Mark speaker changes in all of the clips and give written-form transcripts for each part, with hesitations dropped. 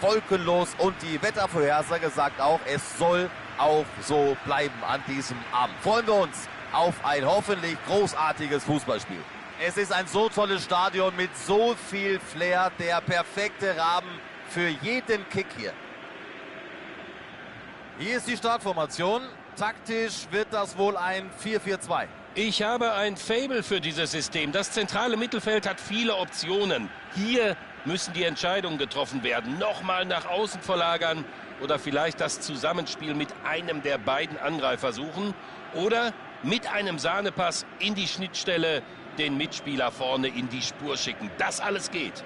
Speaker 1: wolkenlos und die Wettervorhersage sagt auch, es soll auch so bleiben an diesem Abend. Freuen wir uns auf ein hoffentlich großartiges Fußballspiel. Es ist ein so tolles Stadion mit so viel Flair, der perfekte Rahmen für jeden Kick hier. Hier ist die Startformation. Taktisch wird das wohl ein 4-4-2.
Speaker 2: Ich habe ein Faible für dieses System. Das zentrale Mittelfeld hat viele Optionen. Hier müssen die Entscheidungen getroffen werden. Nochmal nach außen verlagern oder vielleicht das Zusammenspiel mit einem der beiden Angreifer suchen. Oder mit einem Sahnepass in die Schnittstelle den Mitspieler vorne in die Spur schicken. Das alles geht.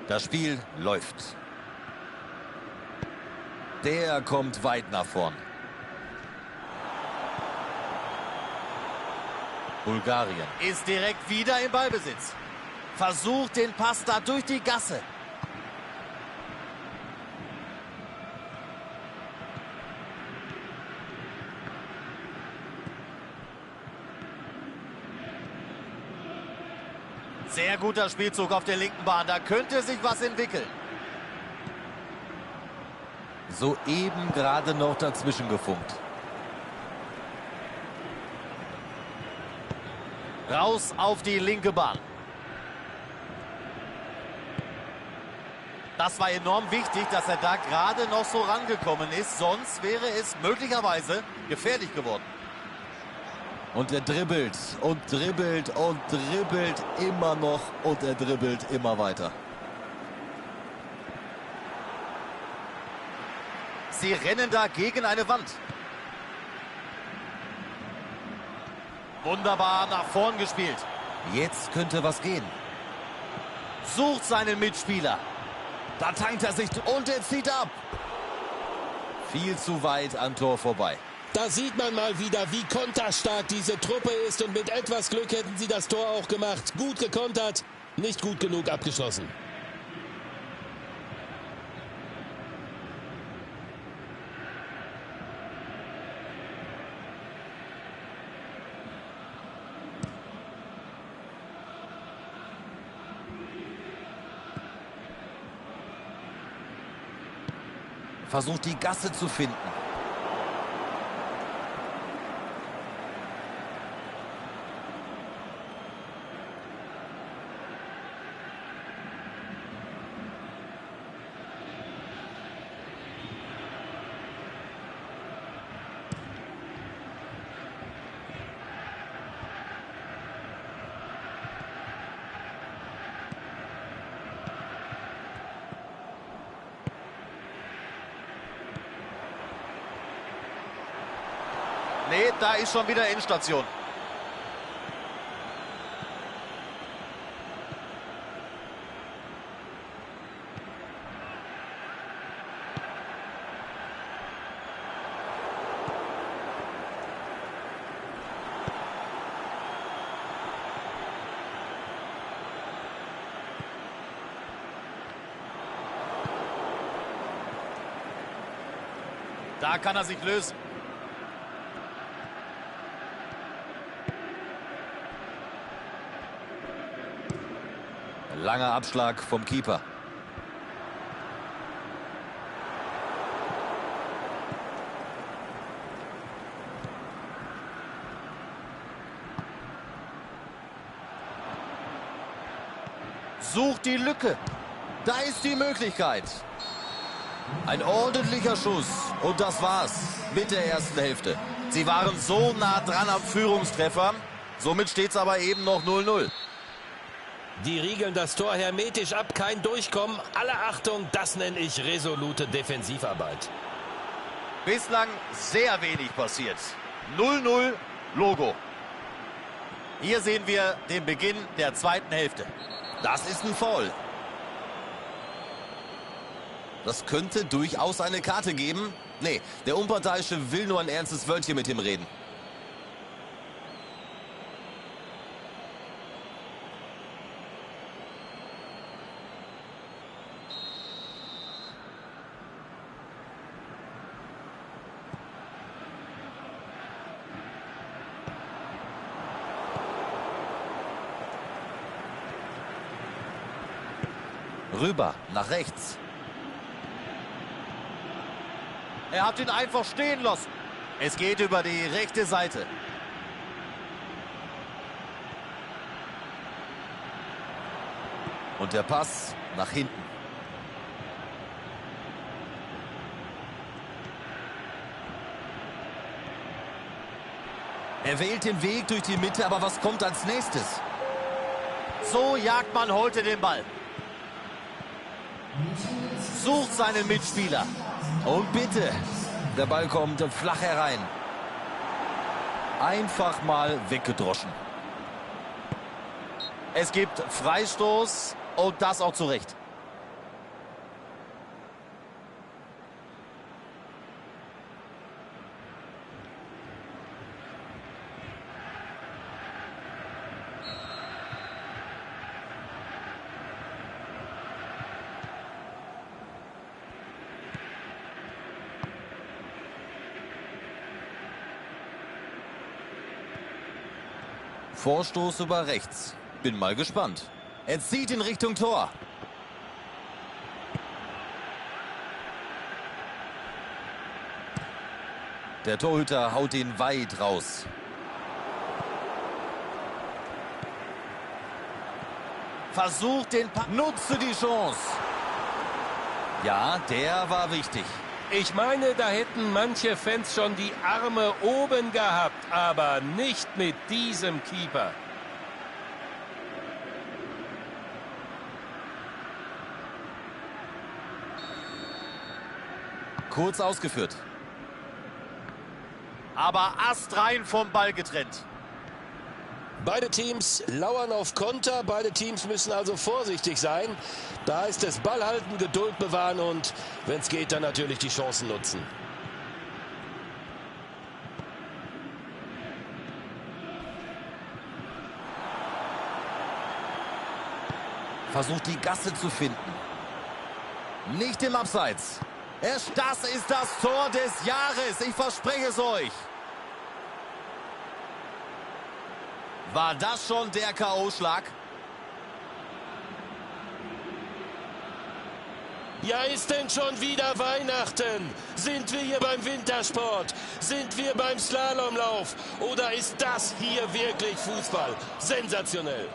Speaker 1: Das Spiel läuft. Der kommt weit nach vorn. Bulgarien ist direkt wieder im Ballbesitz. Versucht den Pass da durch die Gasse. Sehr guter Spielzug auf der linken Bahn. Da könnte sich was entwickeln. Soeben gerade noch dazwischen gefunkt. Raus auf die linke Bahn. Das war enorm wichtig, dass er da gerade noch so rangekommen ist. Sonst wäre es möglicherweise gefährlich geworden. Und er dribbelt und dribbelt und dribbelt immer noch und er dribbelt immer weiter. Sie rennen da gegen eine Wand. Wunderbar nach vorn gespielt. Jetzt könnte was gehen. Sucht seinen Mitspieler. Da tankt er sich und er zieht ab. Viel zu weit am Tor vorbei.
Speaker 2: Da sieht man mal wieder, wie konterstark diese Truppe ist. Und mit etwas Glück hätten sie das Tor auch gemacht. Gut gekontert, nicht gut genug abgeschlossen.
Speaker 1: Versucht die Gasse zu finden. Nee, da ist schon wieder Endstation. Da kann er sich lösen. Langer Abschlag vom Keeper. Sucht die Lücke. Da ist die Möglichkeit. Ein ordentlicher Schuss. Und das war's mit der ersten Hälfte. Sie waren so nah dran am Führungstreffer. Somit steht es aber eben noch 0-0.
Speaker 2: Die riegeln das Tor hermetisch ab, kein Durchkommen. Alle Achtung, das nenne ich resolute Defensivarbeit.
Speaker 1: Bislang sehr wenig passiert. 0-0 Logo. Hier sehen wir den Beginn der zweiten Hälfte. Das ist ein Foul. Das könnte durchaus eine Karte geben. Nee, der Unparteiische will nur ein ernstes Wörtchen mit ihm reden. Rüber, nach rechts. Er hat ihn einfach stehen lassen. Es geht über die rechte Seite. Und der Pass nach hinten. Er wählt den Weg durch die Mitte, aber was kommt als nächstes? So jagt man heute den Ball. Sucht seinen Mitspieler. Und bitte, der Ball kommt flach herein. Einfach mal weggedroschen. Es gibt Freistoß und das auch zu Recht. Vorstoß über rechts. Bin mal gespannt. Er zieht in Richtung Tor. Der Torhüter haut ihn weit raus. Versucht den Pass. Nutze die Chance. Ja, der war wichtig.
Speaker 2: Ich meine, da hätten manche Fans schon die Arme oben gehabt, aber nicht mit diesem Keeper.
Speaker 1: Kurz ausgeführt. Aber astrein vom Ball getrennt.
Speaker 3: Beide Teams lauern auf Konter, beide Teams müssen also vorsichtig sein. Da ist es Ball halten, Geduld bewahren und, wenn es geht, dann natürlich die Chancen nutzen.
Speaker 1: Versucht die Gasse zu finden. Nicht im Abseits. Das ist das Tor des Jahres, ich verspreche es euch. War das schon der K.O.-Schlag?
Speaker 3: Ja, ist denn schon wieder Weihnachten? Sind wir hier beim Wintersport? Sind wir beim Slalomlauf? Oder ist das hier wirklich Fußball? Sensationell.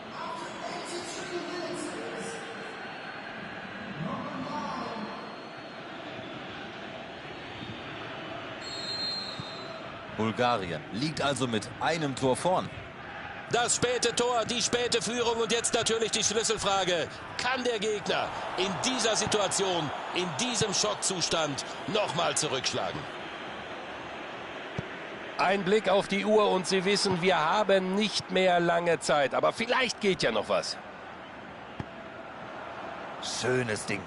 Speaker 1: Bulgarien liegt also mit einem Tor vorn.
Speaker 3: Das späte Tor, die späte Führung und jetzt natürlich die Schlüsselfrage. Kann der Gegner in dieser Situation, in diesem Schockzustand nochmal zurückschlagen?
Speaker 2: Ein Blick auf die Uhr und Sie wissen, wir haben nicht mehr lange Zeit. Aber vielleicht geht ja noch was.
Speaker 1: Schönes Ding.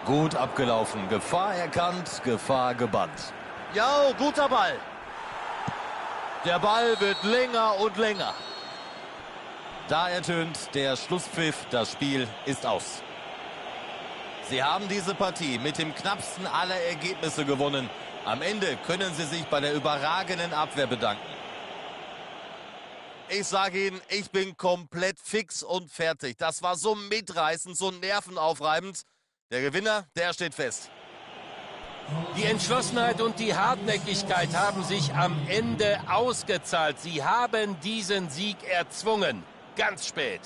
Speaker 1: Gut abgelaufen. Gefahr erkannt, Gefahr gebannt. Ja, guter Ball. Der Ball wird länger und länger. Da ertönt der Schlusspfiff, das Spiel ist aus. Sie haben diese Partie mit dem knappsten aller Ergebnisse gewonnen. Am Ende können Sie sich bei der überragenden Abwehr bedanken. Ich sage Ihnen, ich bin komplett fix und fertig. Das war so mitreißend, so nervenaufreibend. Der Gewinner, der steht fest.
Speaker 2: Die Entschlossenheit und die Hartnäckigkeit haben sich am Ende ausgezahlt. Sie haben diesen Sieg erzwungen. Ganz spät.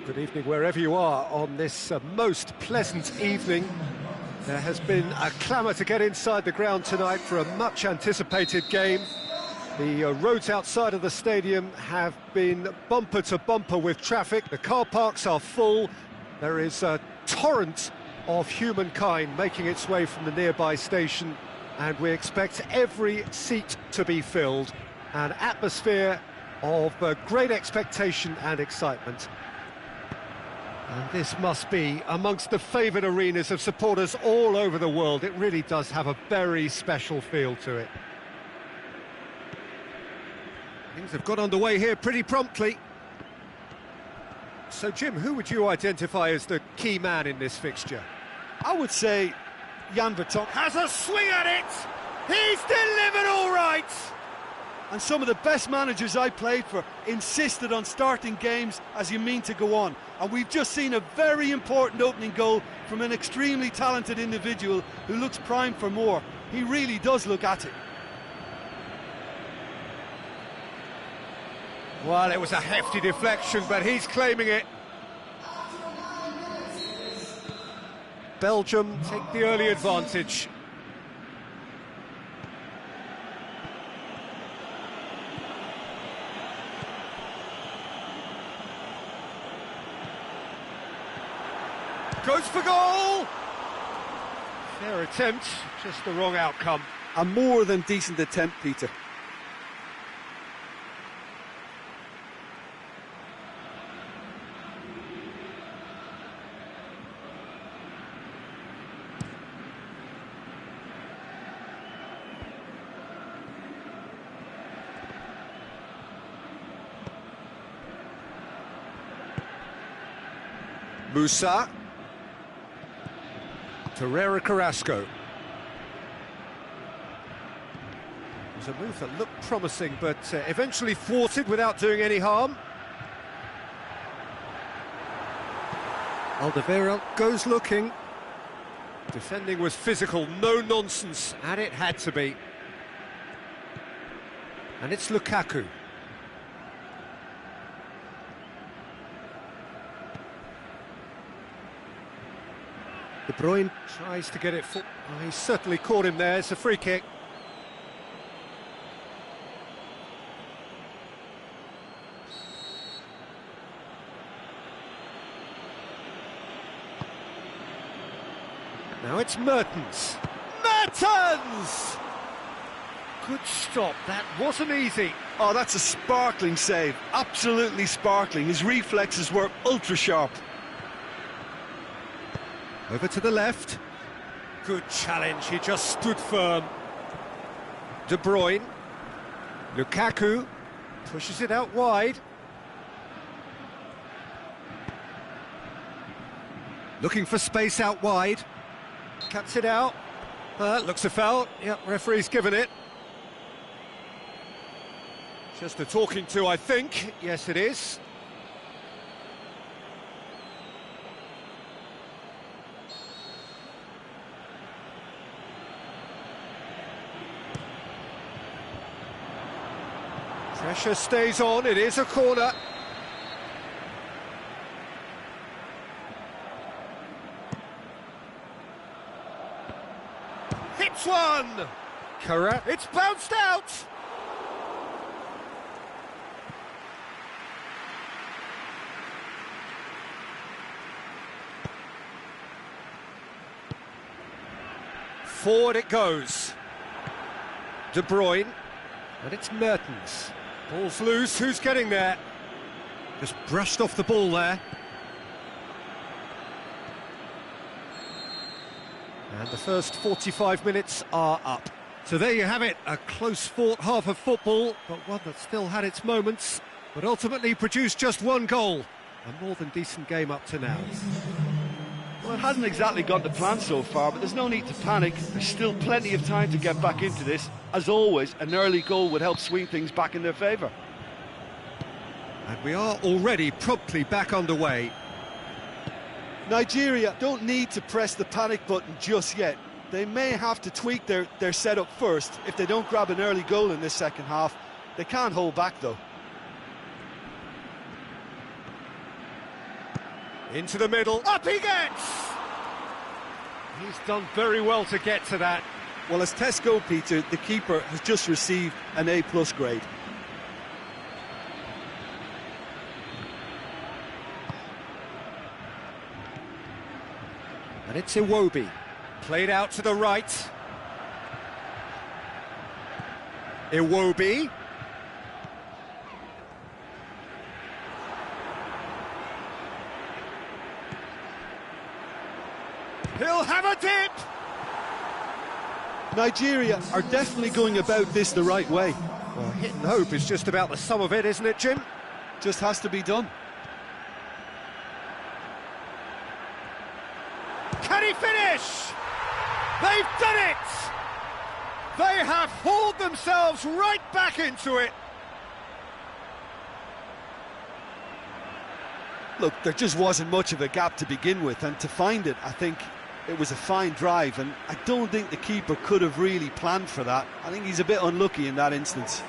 Speaker 4: Good evening wherever you are on this most pleasant evening. There has been a clamour to get inside the ground tonight for a much anticipated game. The roads outside of the stadium have been bumper to bumper with traffic. The car parks are full. There is a torrent of humankind making its way from the nearby station, and we expect every seat to be filled. An atmosphere of great expectation and excitement. And this must be amongst the favoured arenas of supporters all over the world. It really does have a very special feel to it. Things have got underway here pretty promptly. So, Jim, who would you identify as the key man in this fixture?
Speaker 5: I would say Jan Vertonghen
Speaker 4: Has a swing at it! He's delivered all right!
Speaker 5: and some of the best managers I played for insisted on starting games as you mean to go on. And we've just seen a very important opening goal from an extremely talented individual who looks primed for more. He really does look at it.
Speaker 4: Well, it was a hefty deflection, but he's claiming it. Belgium take the early advantage. Goes for goal! Fair attempt, just the wrong outcome.
Speaker 5: A more than decent attempt, Peter.
Speaker 4: Musa. Torreira Carrasco. It was a move that looked promising, but eventually thwarted without doing any harm. Alderweireld goes looking. Defending was physical, no nonsense, and it had to be. And it's Lukaku. De Bruyne tries to get it full. Oh, he certainly caught him there. It's a free kick. Now it's Mertens. Mertens! Good stop. That wasn't easy.
Speaker 5: Oh, that's a sparkling save. Absolutely sparkling. His reflexes were ultra sharp.
Speaker 4: Over to the left. Good challenge, he just stood firm. De Bruyne. Lukaku pushes it out wide. Looking for space out wide. Cuts it out. Looks a foul. Yep, referee's given it. Just a talking to, I think. Yes, it is. Pressure stays on, it is a corner. Hits one! Correct. It's bounced out! Forward it goes. De Bruyne. And it's Mertens. Ball's loose, who's getting there? Just brushed off the ball there. And the first 45 minutes are up. So there you have it, a close-fought half of football, but one that still had its moments, but ultimately produced just one goal. A more than decent game up to now.
Speaker 5: Well, it hasn't exactly gone to plan so far, but there's no need to panic. There's still plenty of time to get back into this. As always, an early goal would help swing things back in their favour.
Speaker 4: And we are already promptly back underway.
Speaker 5: Nigeria don't need to press the panic button just yet. They may have to tweak their setup first if they don't grab an early goal in this second half. They can't hold back, though.
Speaker 4: Into the middle, up he gets! He's done very well to get to that.
Speaker 5: Well, as tests go, Peter, the keeper has just received an A+ grade.
Speaker 4: And it's Iwobi, played out to the right. Iwobi. He'll have a dip!
Speaker 5: Nigeria are definitely going about this the right way.
Speaker 4: Well, hit and hope is just about the sum of it, isn't it, Jim?
Speaker 5: Just has to be done.
Speaker 4: Can he finish? They've done it! They have hauled themselves right back into it.
Speaker 5: Look, there just wasn't much of a gap to begin with, and to find it, I think it was a fine drive, and I don't think the keeper could have really planned for that. I think he's a bit unlucky in that instance.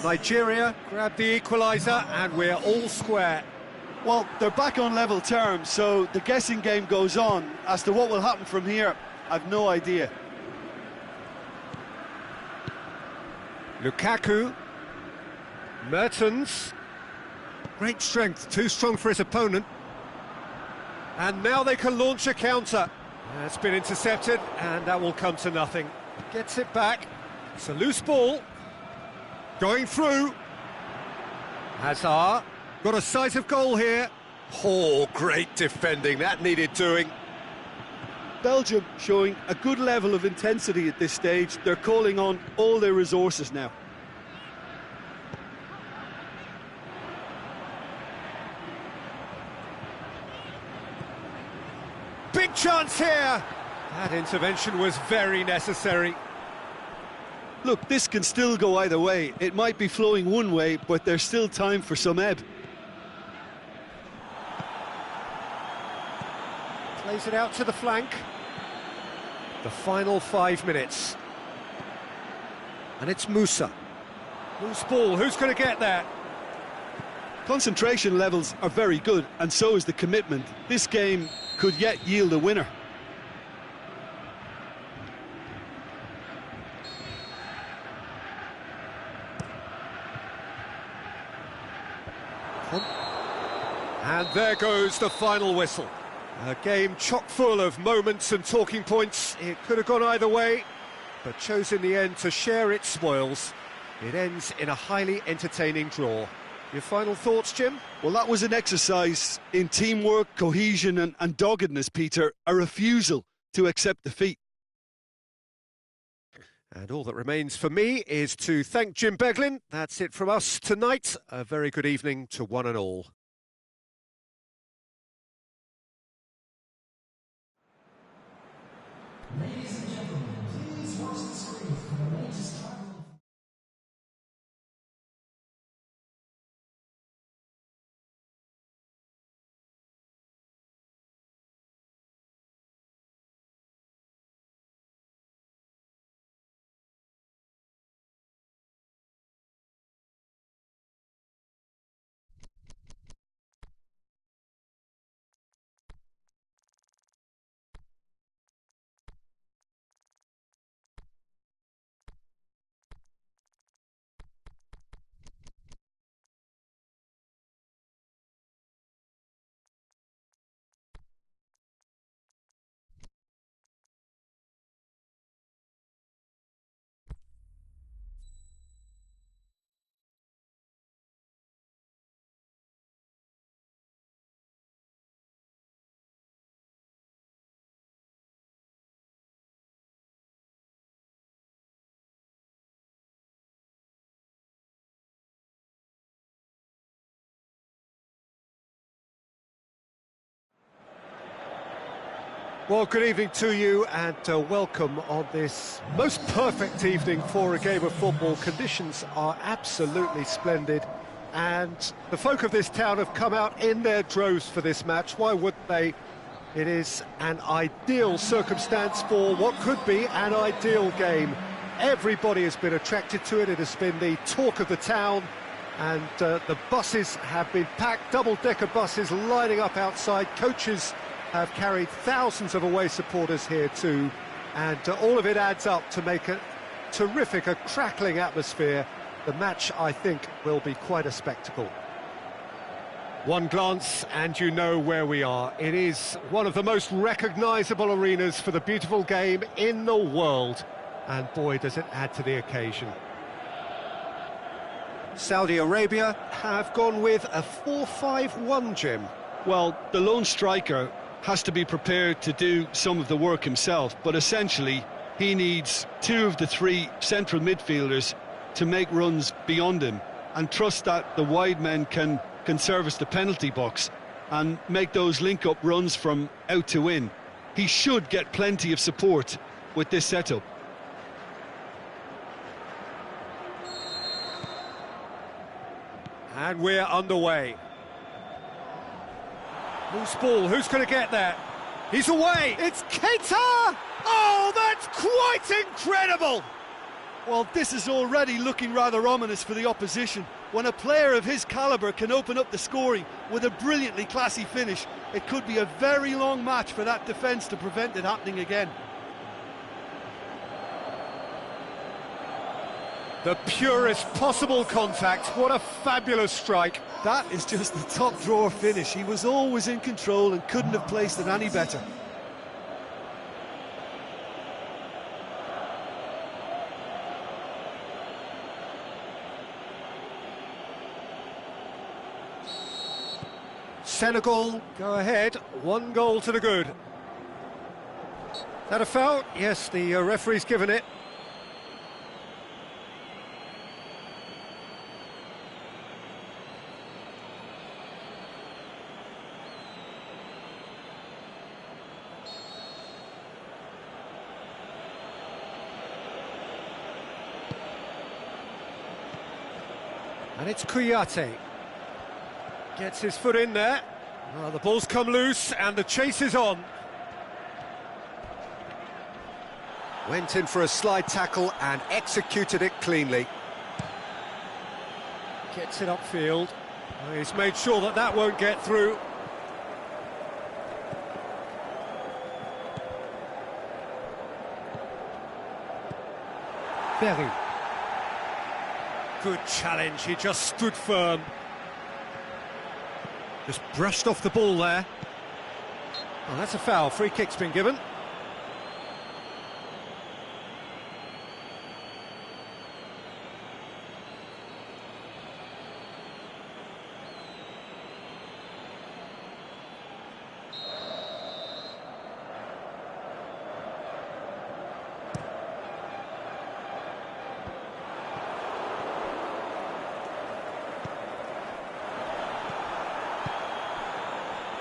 Speaker 4: Nigeria grabbed the equaliser, and we're all square.
Speaker 5: Well, they're back on level terms, so the guessing game goes on. As to what will happen from here, I've no idea.
Speaker 4: Lukaku. Mertens. Great strength, too strong for his opponent. And now they can launch a counter. It's been intercepted, and that will come to nothing. Gets it back. It's a loose ball. Going through. Hazard. Got a sight of goal here. Oh, great defending. That needed doing.
Speaker 5: Belgium showing a good level of intensity at this stage. They're calling on all their resources now.
Speaker 4: Big chance here. That intervention was very necessary.
Speaker 5: Look, this can still go either way. It might be flowing one way, but there's still time for some ebb.
Speaker 4: Plays it out to the flank. The final 5 minutes. And it's Musa. Loose ball, who's going to get that?
Speaker 5: Concentration levels are very good, and so is the commitment. This game could yet yield a winner.
Speaker 4: And there goes the final whistle. A game chock full of moments and talking points. It could have gone either way, but chose in the end to share its spoils. It ends in a highly entertaining draw. Your final thoughts, Jim?
Speaker 5: Well, that was an exercise in teamwork, cohesion and doggedness, Peter. A refusal to accept defeat.
Speaker 4: And all that remains for me is to thank Jim Beglin. That's it from us tonight. A very good evening to one and all.
Speaker 6: Ladies and gentlemen, please watch the screen for the latest travel.
Speaker 4: Well, good evening to you and welcome on this most perfect evening for a game of football. Conditions are absolutely splendid and the folk of this town have come out in their droves for this match. Why wouldn't they? It is an ideal circumstance for what could be an ideal game. Everybody has been attracted to it. It has been the talk of the town. And the buses have been packed, double-decker buses lining up outside. Coaches have carried thousands of away supporters here too, and all of it adds up to make a terrific, a crackling atmosphere. The match, I think, will be quite a spectacle. One glance and you know where we are. It is one of the most recognisable arenas for the beautiful game in the world, and boy, does it add to the occasion. Saudi Arabia have gone with a 4-5-1, Jim.
Speaker 5: Well, the lone striker has to be prepared to do some of the work himself, but essentially he needs two of the three central midfielders to make runs beyond him and trust that the wide men can service the penalty box and make those link-up runs from out to in. He should get plenty of support with this setup.
Speaker 4: And we're underway. Loose ball, who's going to get there? He's away! It's Keita! Oh, that's quite incredible!
Speaker 5: Well, this is already looking rather ominous for the opposition. When a player of his calibre can open up the scoring with a brilliantly classy finish, it could be a very long match for that defence to prevent it happening again.
Speaker 4: The purest possible contact. What a fabulous strike.
Speaker 5: That is just the top drawer finish. He was always in control and couldn't have placed it any better.
Speaker 4: Senegal go ahead, 1 goal to the good. Is that a foul? Yes, the referee's given it. And it's Kouyaté. Gets his foot in there. Well, the ball's come loose and the chase is on. Went in for a slide tackle and executed it cleanly. Gets it upfield. Well, he's made sure that that won't get through. Berry. Good challenge, he just stood firm. Just brushed off the ball there. Oh, that's a foul, free kick's been given.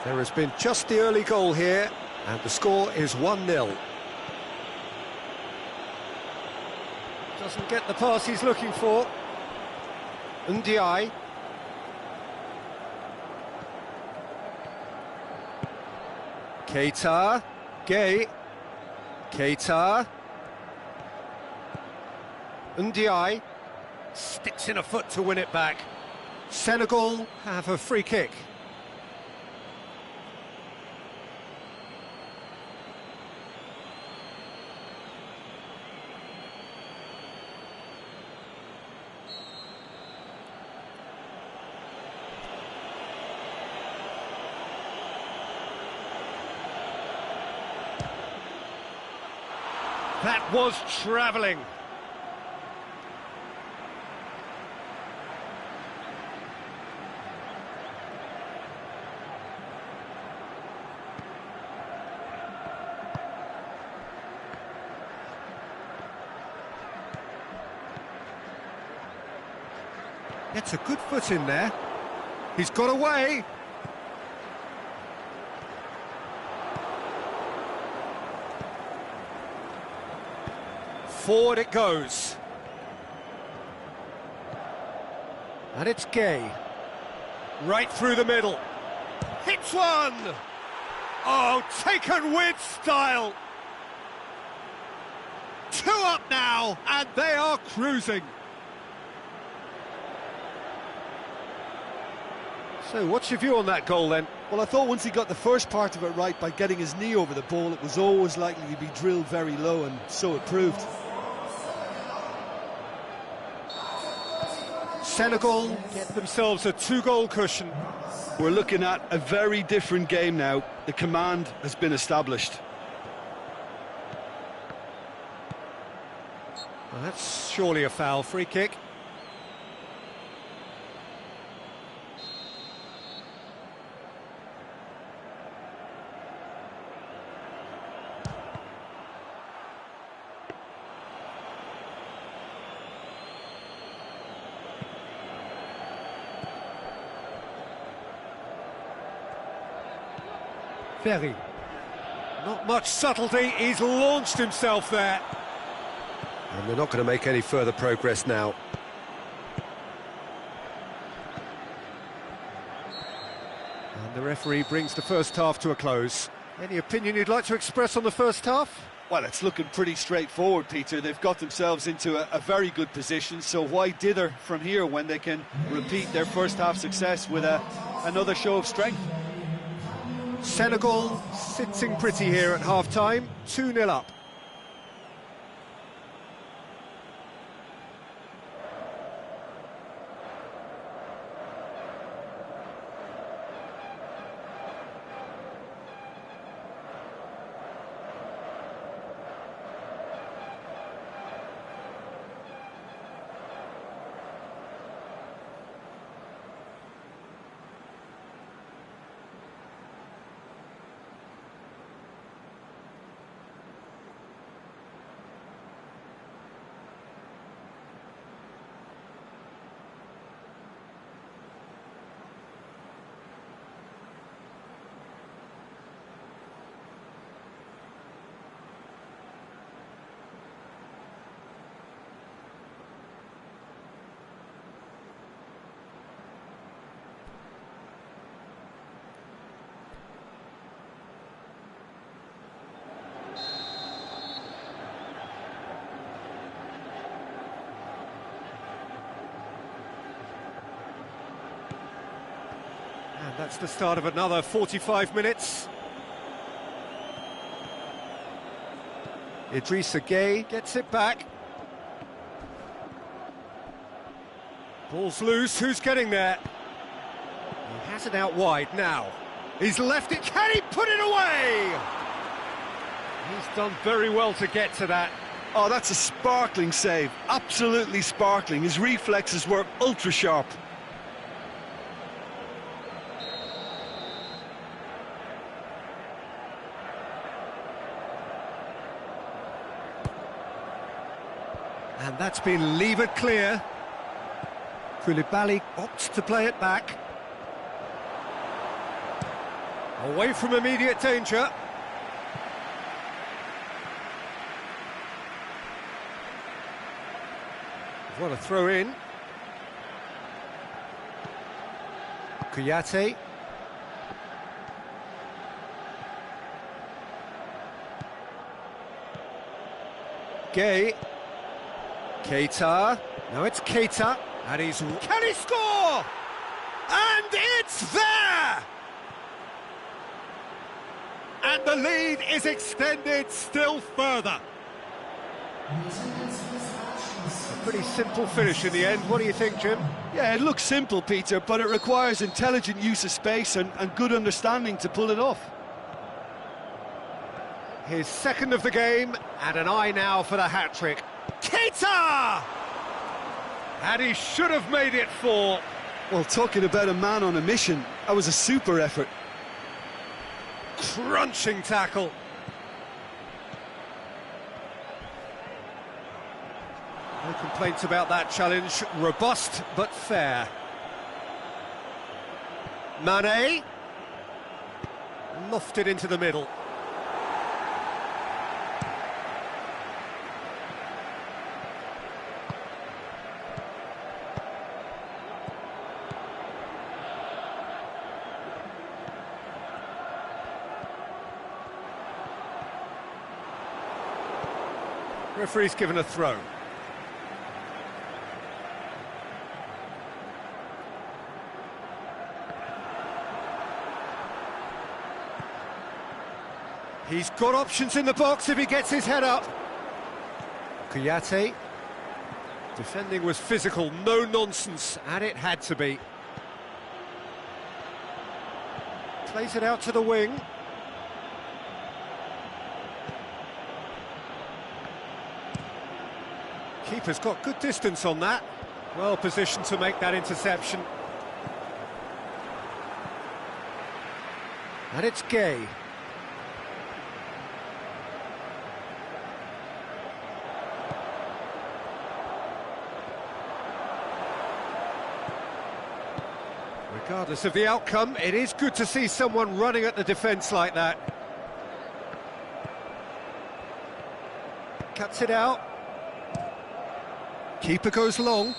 Speaker 4: There has been just the early goal here, and the score is 1-0. Doesn't get the pass he's looking for. Ndiaye. Keita. Gay. Keita. Ndiaye. Sticks in a foot to win it back. Senegal have a free kick. That was travelling. Gets a good foot in there. He's got away. Forward it goes. And it's Gay. Right through the middle. Hits one! Oh, taken with style. 2 up now, and they are cruising. So what's your view on that goal then?
Speaker 5: Well, I thought once he got the first part of it right by getting his knee over the ball, it was always likely to be drilled very low, and so it proved.
Speaker 4: Senegal get themselves a 2-goal cushion.
Speaker 5: We're looking at a very different game now. The command has been established.
Speaker 4: Well, that's surely a foul. Free kick. Ferry. Not much subtlety, he's launched himself there. And they're not going to make any further progress now. And the referee brings the first half to a close. Any opinion you'd like to express on the first half?
Speaker 5: Well, it's looking pretty straightforward, Peter. They've got themselves into a very good position, so why dither from here when they can repeat their first half success with another show of strength?
Speaker 4: Senegal sitting pretty here at half-time, 2-0 up. And that's the start of another 45 minutes. Idrissa Gueye gets it back. Ball's loose, who's getting there? He has it out wide now. He's left it, can he put it away? He's done very well to get to that.
Speaker 5: Oh, that's a sparkling save, absolutely sparkling. His reflexes were ultra sharp.
Speaker 4: And that's been levered clear. Koulibaly opts to play it back. Away from immediate danger. What a throw in. Kouyaté. Gueye. Keita. Now it's Keita. And he's... Can he score? And it's there! And the lead is extended still further. A pretty simple finish in the end. What do you think, Jim?
Speaker 5: Yeah, it looks simple, Peter, but it requires intelligent use of space and good understanding to pull it off.
Speaker 4: His second of the game, and an eye now for the hat-trick. Keita! And he should have made it 4.
Speaker 5: Well, talking about a man on a mission, that was a super effort.
Speaker 4: Crunching tackle. No complaints about that challenge. Robust but fair. Mane. Lofted into the middle. Referee's given a throw. He's got options in the box if he gets his head up. Kouyaté. Defending was physical, no nonsense, and it had to be. Plays it out to the wing. Keeper's got good distance on that. Well positioned to make that interception. And it's Gay. Regardless of the outcome, it is good to see someone running at the defence like that. Cuts it out. Keeper goes long.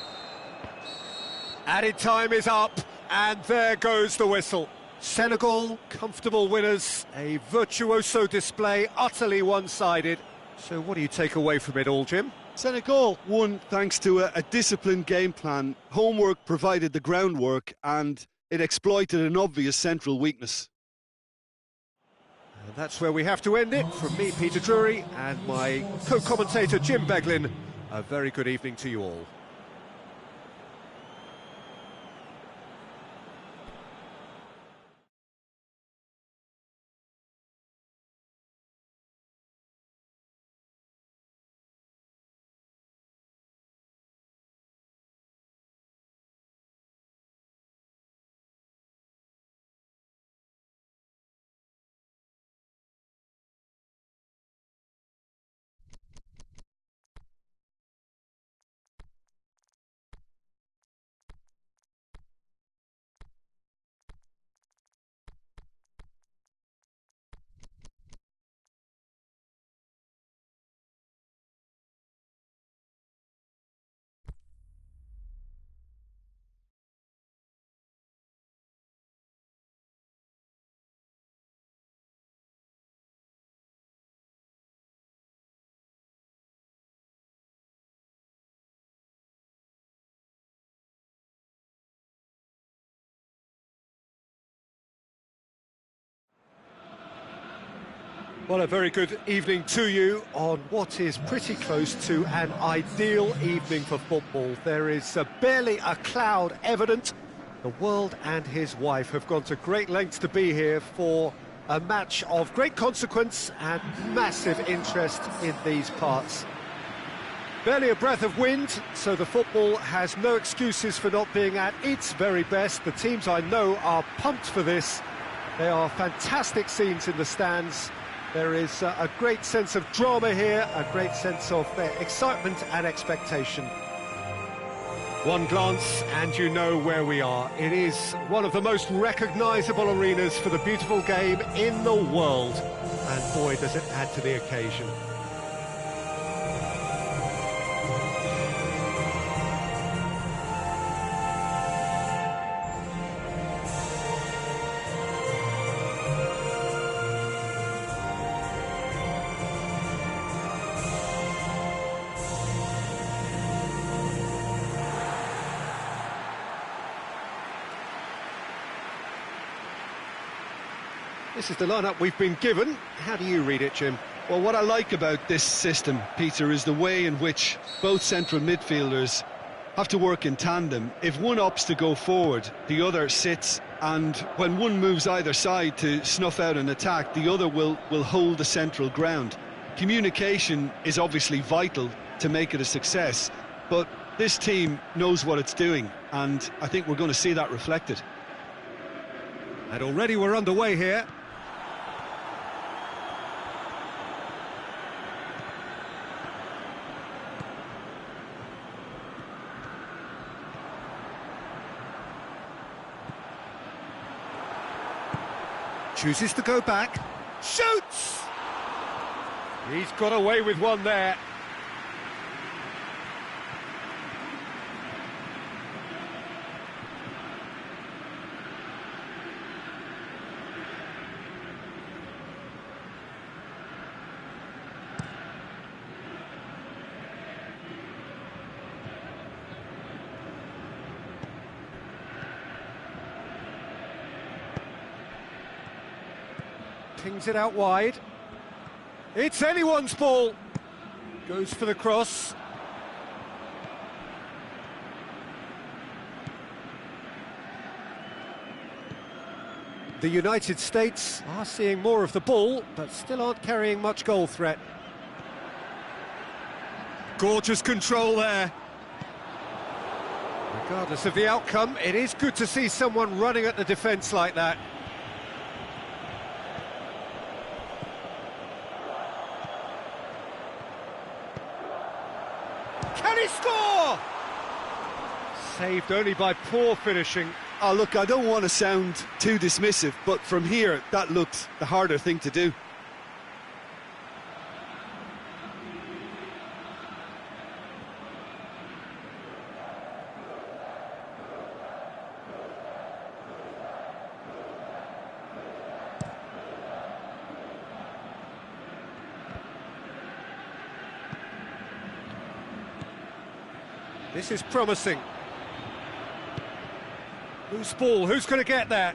Speaker 4: Added time is up, and there goes the whistle. Senegal, comfortable winners, a virtuoso display, utterly one-sided. So what do you take away from it all, Jim?
Speaker 5: Senegal won thanks to a disciplined game plan. Homework provided the groundwork, and it exploited an obvious central weakness.
Speaker 4: And that's where we have to end it. From me, Peter Drury, and my co-commentator, Jim Beglin, a very good evening to you all. Well, a very good evening to you on what is pretty close to an ideal evening for football. There is barely a cloud evident. The world and his wife have gone to great lengths to be here for a match of great consequence and massive interest in these parts. Barely a breath of wind, so the football has no excuses for not being at its very best. The teams I know are pumped for this. They are fantastic scenes in the stands. There is a great sense of drama here, a great sense of excitement and expectation. One glance and you know where we are. It is one of the most recognisable arenas for the beautiful game in the world. And boy, does it add to the occasion. This is the lineup we've been given. How do you read it, Jim?
Speaker 5: Well, what I like about this system, Peter, is the way in which both central midfielders have to work in tandem. If one opts to go forward, the other sits, and when one moves either side to snuff out an attack, the other will hold the central ground. Communication is obviously vital to make it a success, but this team knows what it's doing, and I think we're going to see that reflected.
Speaker 4: And already we're underway here. Chooses to go back, shoots! He's got away with one there. Pings it out wide. It's anyone's ball. Goes for the cross. The United States are seeing more of the ball, but still aren't carrying much goal threat. Gorgeous control there. Regardless of the outcome, it is good to see someone running at the defence like that. Can he score? Saved only by poor finishing.
Speaker 5: Oh, look, I don't want to sound too dismissive, but from here, that looked the harder thing to do.
Speaker 4: This is promising. Loose ball, who's going to get that?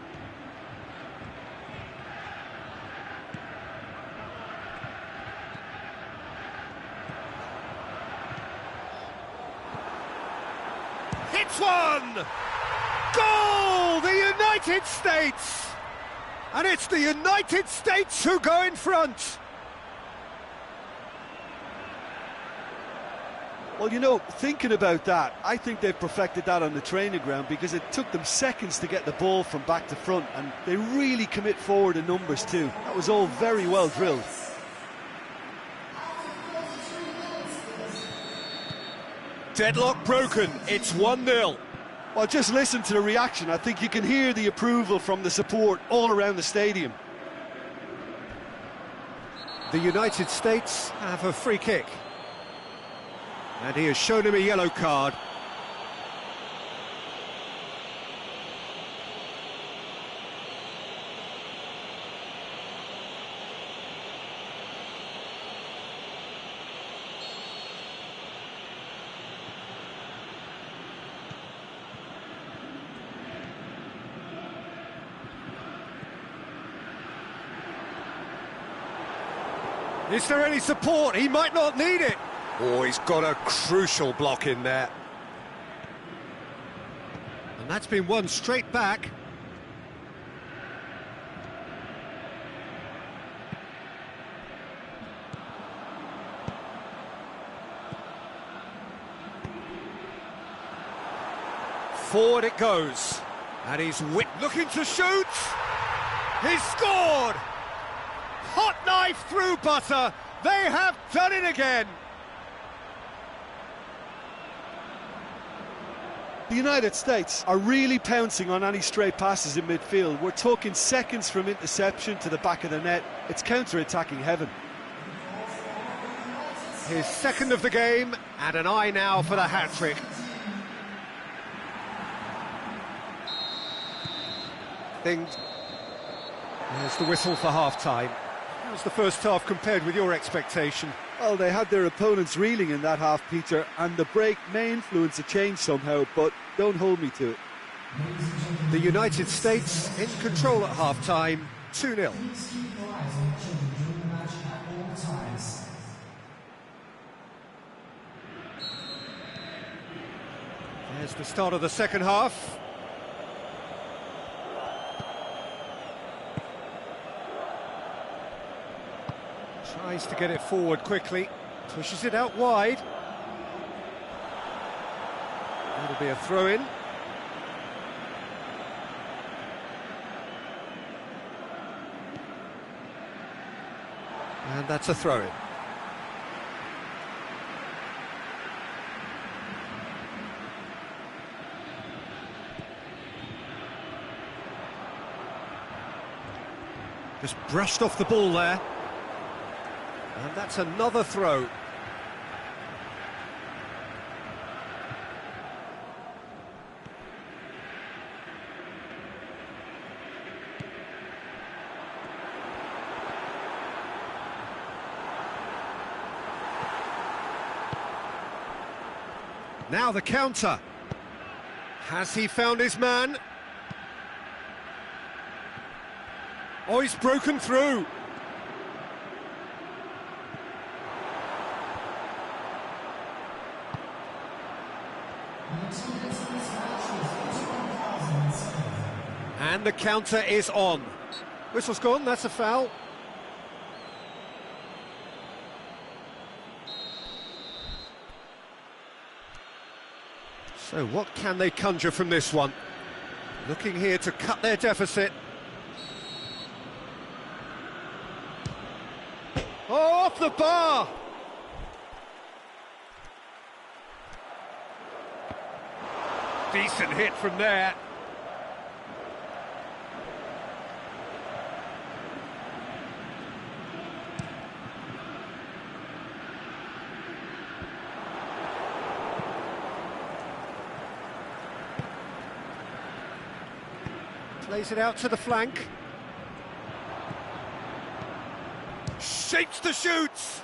Speaker 4: Hits one! Goal! The United States! And it's the United States who go in front!
Speaker 5: Well, you know, thinking about that, I think they've perfected that on the training ground because it took them seconds to get the ball from back to front, and they really commit forward in numbers too. That was all very well drilled.
Speaker 4: Deadlock broken, it's 1-0.
Speaker 5: Well, just listen to the reaction. I think you can hear the approval from the support all around the stadium.
Speaker 4: The United States have a free kick. And he has shown him a yellow card. Is there any support? He might not need it. Oh, he's got a crucial block in there. And that's been won straight back. Forward it goes. And he's looking to shoot. He's scored! Hot knife through butter. They have done it again.
Speaker 5: The United States are really pouncing on any stray passes in midfield. We're talking seconds from interception to the back of the net. It's counter-attacking heaven.
Speaker 4: His second of the game, and an eye now for the hat-trick. There's the whistle for half-time. How's the first half compared with your expectation?
Speaker 5: Well, they had their opponents reeling in that half, Peter, and the break may influence a change somehow, but don't hold me to it.
Speaker 4: The United States in control at half-time, 2-0.
Speaker 6: Please keep your eyes on the children during the match at all times.
Speaker 4: There's the start of the second half. Tries to get it forward quickly, pushes it out wide. That'll be a throw-in. And that's a throw-in. Just brushed off the ball there. And that's another throw. Now the counter. Has he found his man? Oh, he's broken through. And the counter is on. Whistle's gone, that's a foul. So what can they conjure from this one? Looking here to cut their deficit. Oh, off the bar! Decent hit from there. Plays it out to the flank. Shapes the shoots!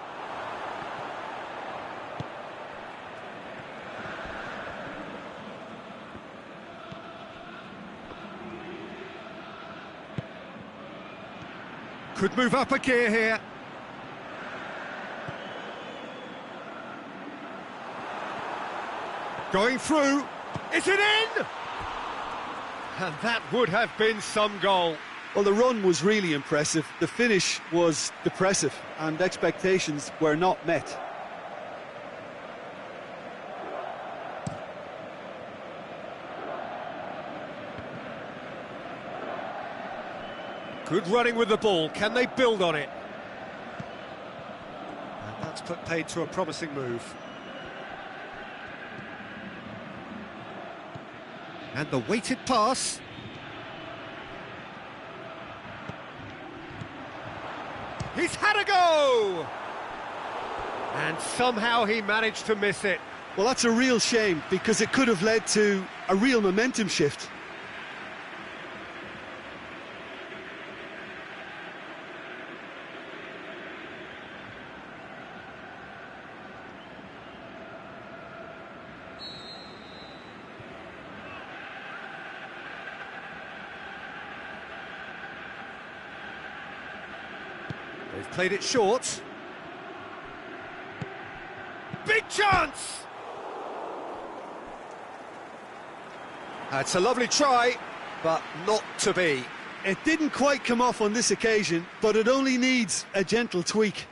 Speaker 4: Could move up a gear here. Going through. Is it in? And that would have been some goal.
Speaker 5: Well, the run was really impressive. The finish was depressive, and expectations were not met.
Speaker 4: Good running with the ball. Can they build on it? And that's put paid to a promising move. And the weighted pass. He's had a go! And somehow he managed to miss it.
Speaker 5: Well, that's a real shame, because it could have led to a real momentum shift.
Speaker 4: They've played it short. Big chance! That's a lovely try, but not to be.
Speaker 5: It didn't quite come off on this occasion, but it only needs a gentle tweak.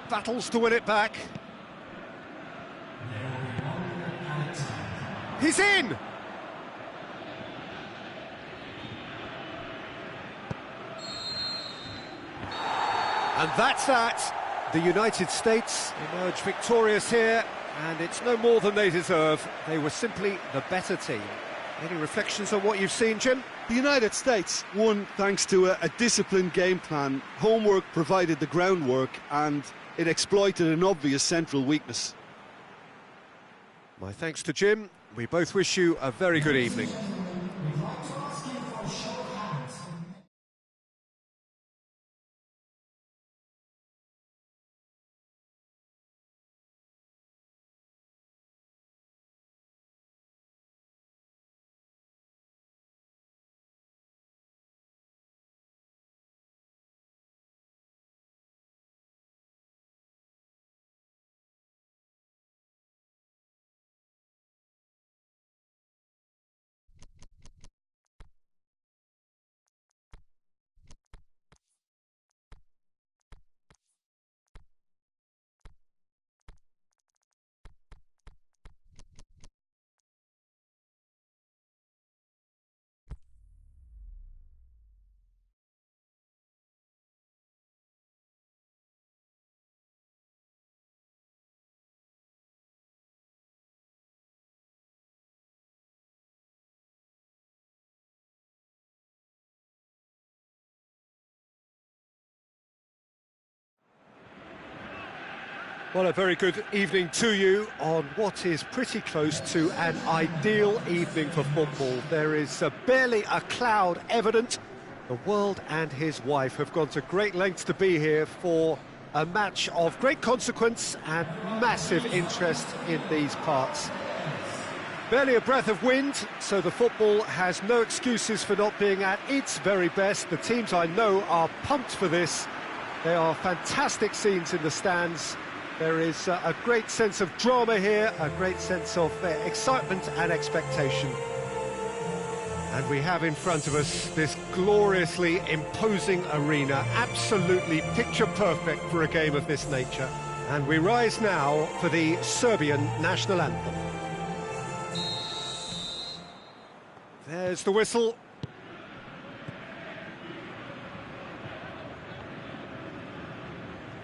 Speaker 4: Battles to win it back. He's in! And that's that. The United States emerge victorious here, and it's no more than they deserve. They were simply the better team. Any reflections on what you've seen, Jim?
Speaker 5: The United States won thanks to a disciplined game plan. Homework provided the groundwork, and it exploited an obvious central weakness.
Speaker 4: My thanks to Jim. We both wish you a very good evening. Well, a very good evening to you on what is pretty close to an ideal evening for football. There is barely a cloud evident. The world and his wife have gone to great lengths to be here for a match of great consequence and massive interest in these parts. Barely a breath of wind, so the football has no excuses for not being at its very best. The teams I know are pumped for this. There are fantastic scenes in the stands. There is a great sense of drama here, a great sense of excitement and expectation. And we have in front of us this gloriously imposing arena, absolutely picture-perfect for a game of this nature. And we rise now for the Serbian national anthem. There's the whistle.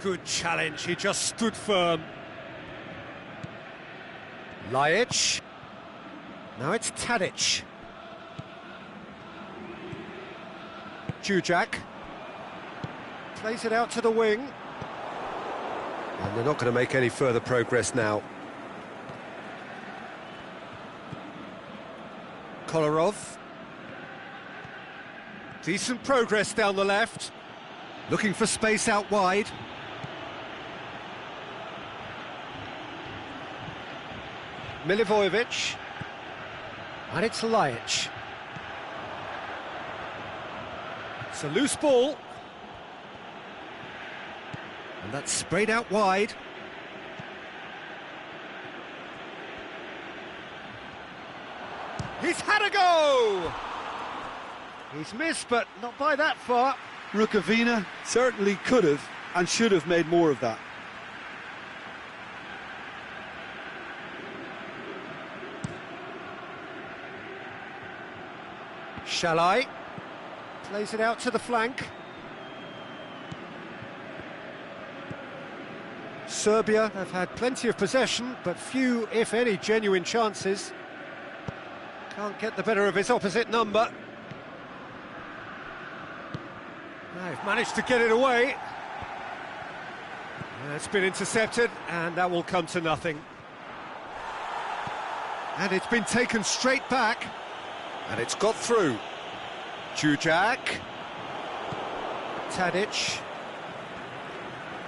Speaker 4: Good challenge, he just stood firm. Lajic. Now it's Tadic. Dujak. Plays it out to the wing. And they're not going to make any further progress now. Kolarov. Decent progress down the left. Looking for space out wide. Milivojevic, and it's Lajic. It's a loose ball, and that's sprayed out wide. He's had a go! He's missed, but not by that far.
Speaker 5: Rukavina certainly could have and should have made more of that.
Speaker 4: Shalai plays it out to the flank. Serbia have had plenty of possession, but few, if any, genuine chances. Can't get the better of his opposite number. They've managed to get it away. It's been intercepted, and that will come to nothing. And it's been taken straight back. And it's got through. Dujak. Tadic.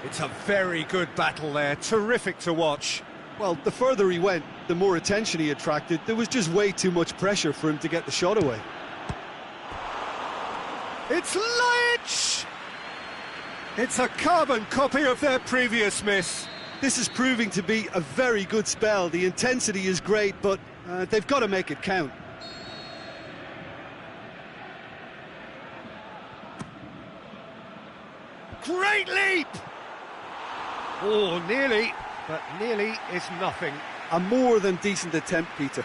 Speaker 4: It's a very good battle there, terrific to watch.
Speaker 5: Well, the further he went, the more attention he attracted. There was just way too much pressure for him to get the shot away.
Speaker 4: It's Lajic! It's a carbon copy of their previous miss.
Speaker 5: This is proving to be a very good spell. The intensity is great, but they've got to make it count.
Speaker 4: Great leap! Oh, nearly, but nearly is nothing.
Speaker 5: A more than decent attempt, Peter.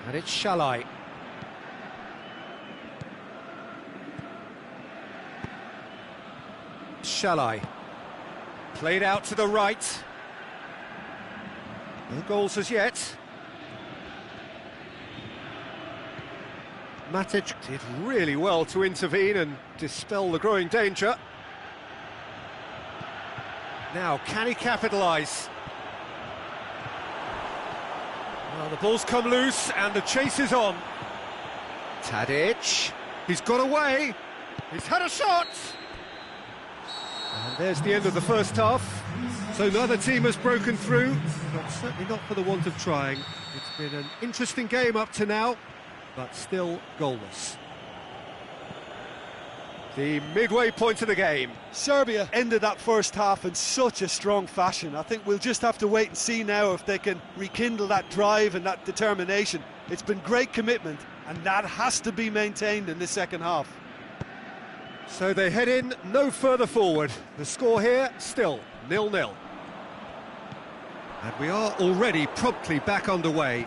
Speaker 4: And it's Shalai. Shalai. Played out to the right. No goals as yet. Matic did really well to intervene and dispel the growing danger. Now, can he capitalise? Well, the ball's come loose and the chase is on. Tadic, he's got away, he's had a shot! And there's the end of the first half. So neither team has broken through, but certainly not for the want of trying. It's been an interesting game up to now, but still goalless. The midway point of the game.
Speaker 5: Serbia ended that first half in such a strong fashion. I think we'll just have to wait and see now if they can rekindle that drive and that determination. It's been great commitment, and that has to be maintained in the second half.
Speaker 4: So they head in no further forward. The score here, still 0-0. And we are already promptly back underway.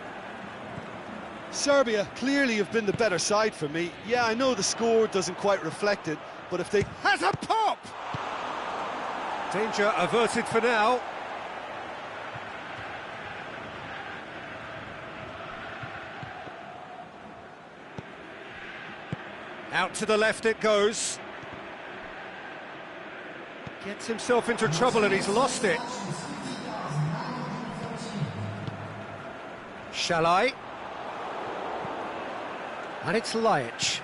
Speaker 5: Serbia clearly have been the better side for me. Yeah, I know the score doesn't quite reflect it, but if they...
Speaker 4: Has a pop! Danger averted for now. Out to the left it goes. Gets himself into trouble and he's lost it. Shalai. And it's Lajic.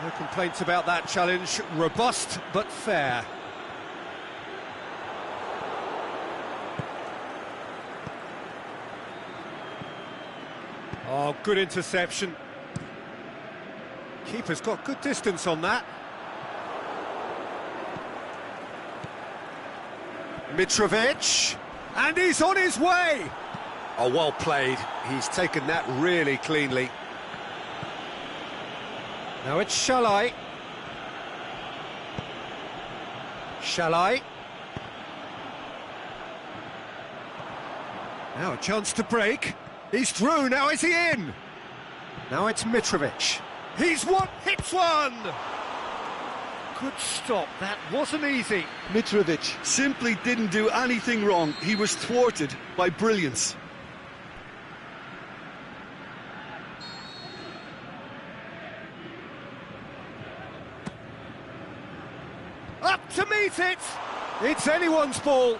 Speaker 4: No complaints about that challenge. Robust but fair. Oh, good interception. Keeper's got good distance on that. Mitrovic, and he's on his way. Oh, well played. He's taken that really cleanly. Now it's Shalai. Shalai. Now a chance to break. He's through, now is he in? Now it's Mitrovic. Hits one! Good stop, that wasn't easy.
Speaker 5: Mitrovic simply didn't do anything wrong. He was thwarted by brilliance.
Speaker 4: Up to meet it! It's anyone's ball.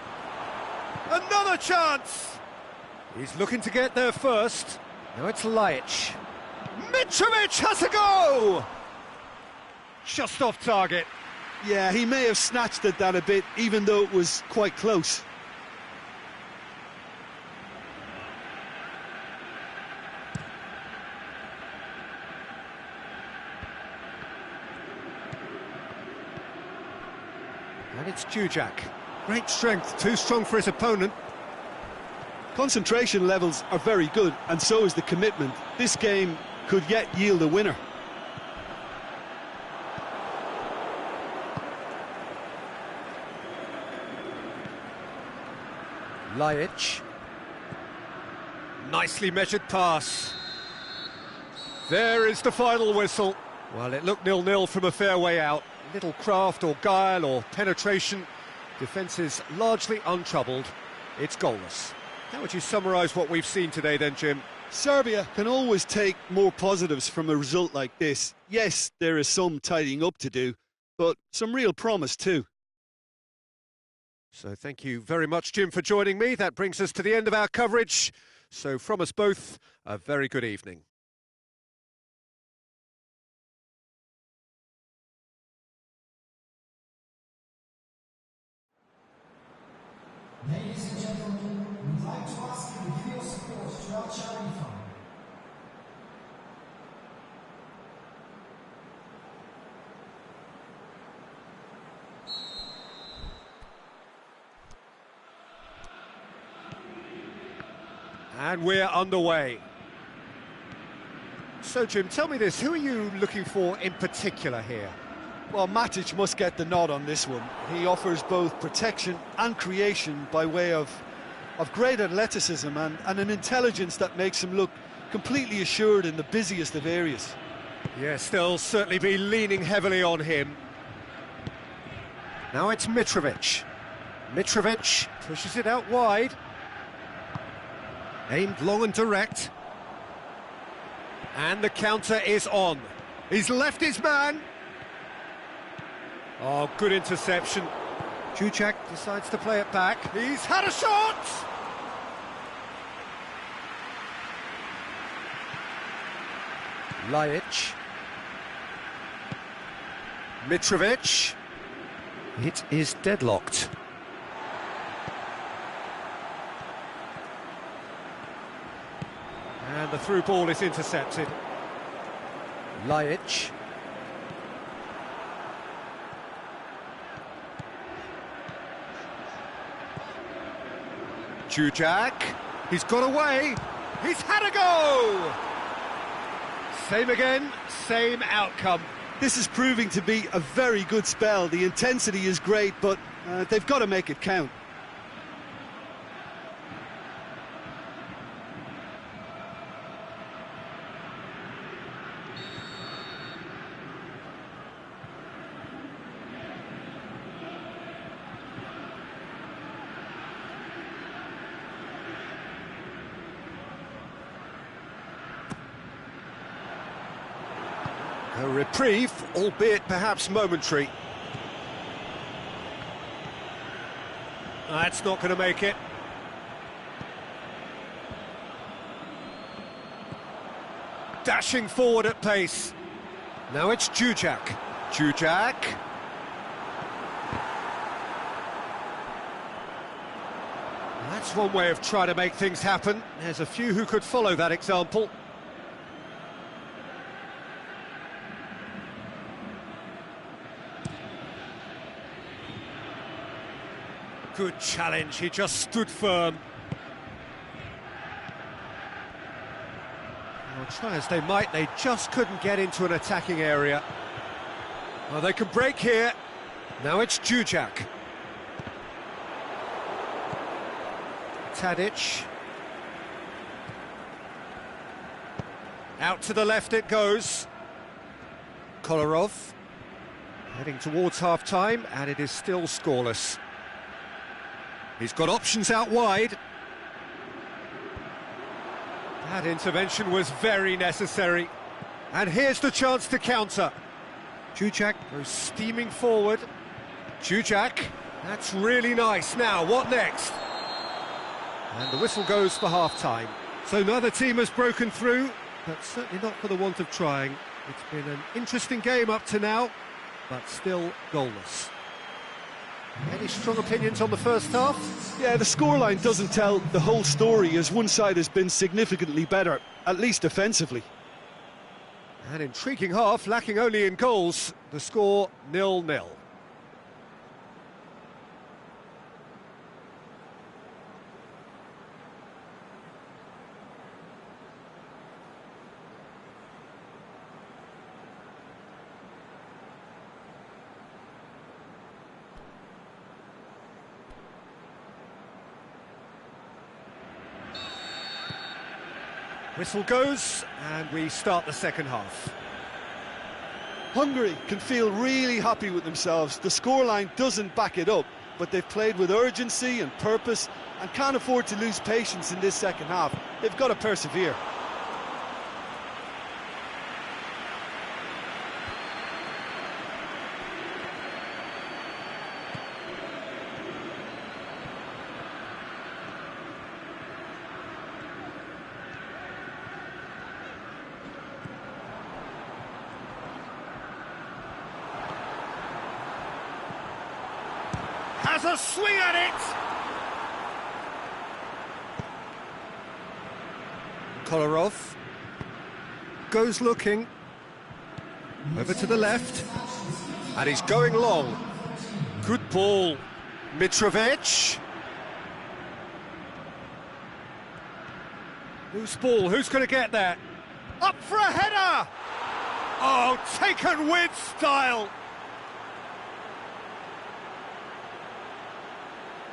Speaker 4: Another chance! He's looking to get there first. Now it's Lajic. Mitrovic has a go! Just off target.
Speaker 5: Yeah, he may have snatched at that a bit, even though it was quite close.
Speaker 4: And it's Jujak. Great strength, too strong for his opponent.
Speaker 5: Concentration levels are very good, and so is the commitment. This game could yet yield a winner.
Speaker 4: Lajic. Nicely measured pass. There is the final whistle. Well, it looked 0-0 from a fair way out. Little craft or guile or penetration. Defence is largely untroubled. It's goalless. How would you summarise what we've seen today then, Jim?
Speaker 5: Serbia can always take more positives from a result like this. Yes, there is some tidying up to do, but some real promise too.
Speaker 4: So thank you very much, Jim, for joining me. That brings us to the end of our coverage. So from us both, a very good evening.
Speaker 6: Ladies and gentlemen, we'd like to ask you to give your support to our charity fund.
Speaker 4: And we're underway. So, Jim, tell me this, who are you looking for in particular here?
Speaker 5: Well, Matic must get the nod on this one. He offers both protection and creation by way of great athleticism and an intelligence that makes him look completely assured in the busiest of areas.
Speaker 4: Yes, they'll certainly be leaning heavily on him. Now it's Mitrovic. Mitrovic pushes it out wide. Aimed long and direct. And the counter is on. He's left his man. Oh, good interception. Jujak decides to play it back. He's had a shot! Lajic. Mitrovic. It is deadlocked. And the through ball is intercepted. Lajic. Jujak. He's got away. He's had a go! Same again, same outcome.
Speaker 5: This is proving to be a very good spell. The intensity is great, but they've got to make it count.
Speaker 4: A reprieve, albeit perhaps momentary. That's not going to make it. Dashing forward at pace. Now it's Jujak. Jujak. That's one way of trying to make things happen. There's a few who could follow that example. Good challenge, he just stood firm. Well, try as they might, they just couldn't get into an attacking area. Well, they can break here. Now it's Jujak. Tadic. Out to the left it goes. Kolarov. Heading towards half-time, and it is still scoreless. He's got options out wide. That intervention was very necessary. And here's the chance to counter. Jujak goes steaming forward. Jujak, that's really nice. Now, what next? And the whistle goes for half-time. So neither team has broken through, but certainly not for the want of trying. It's been an interesting game up to now, but still goalless. Any strong opinions on the first half?
Speaker 5: Yeah, the scoreline doesn't tell the whole story, as one side has been significantly better, at least offensively.
Speaker 4: An intriguing half, lacking only in goals. The score 0-0. Whistle goes, and we start the second half.
Speaker 5: Hungary can feel really happy with themselves. The scoreline doesn't back it up, but they've played with urgency and purpose and can't afford to lose patience in this second half. They've got to persevere.
Speaker 4: Has a swing at it! Kolarov goes looking over to the left, and he's going long. Good ball. Mitrovic. Loose ball, who's going to get that? Up for a header! Oh, taken with style!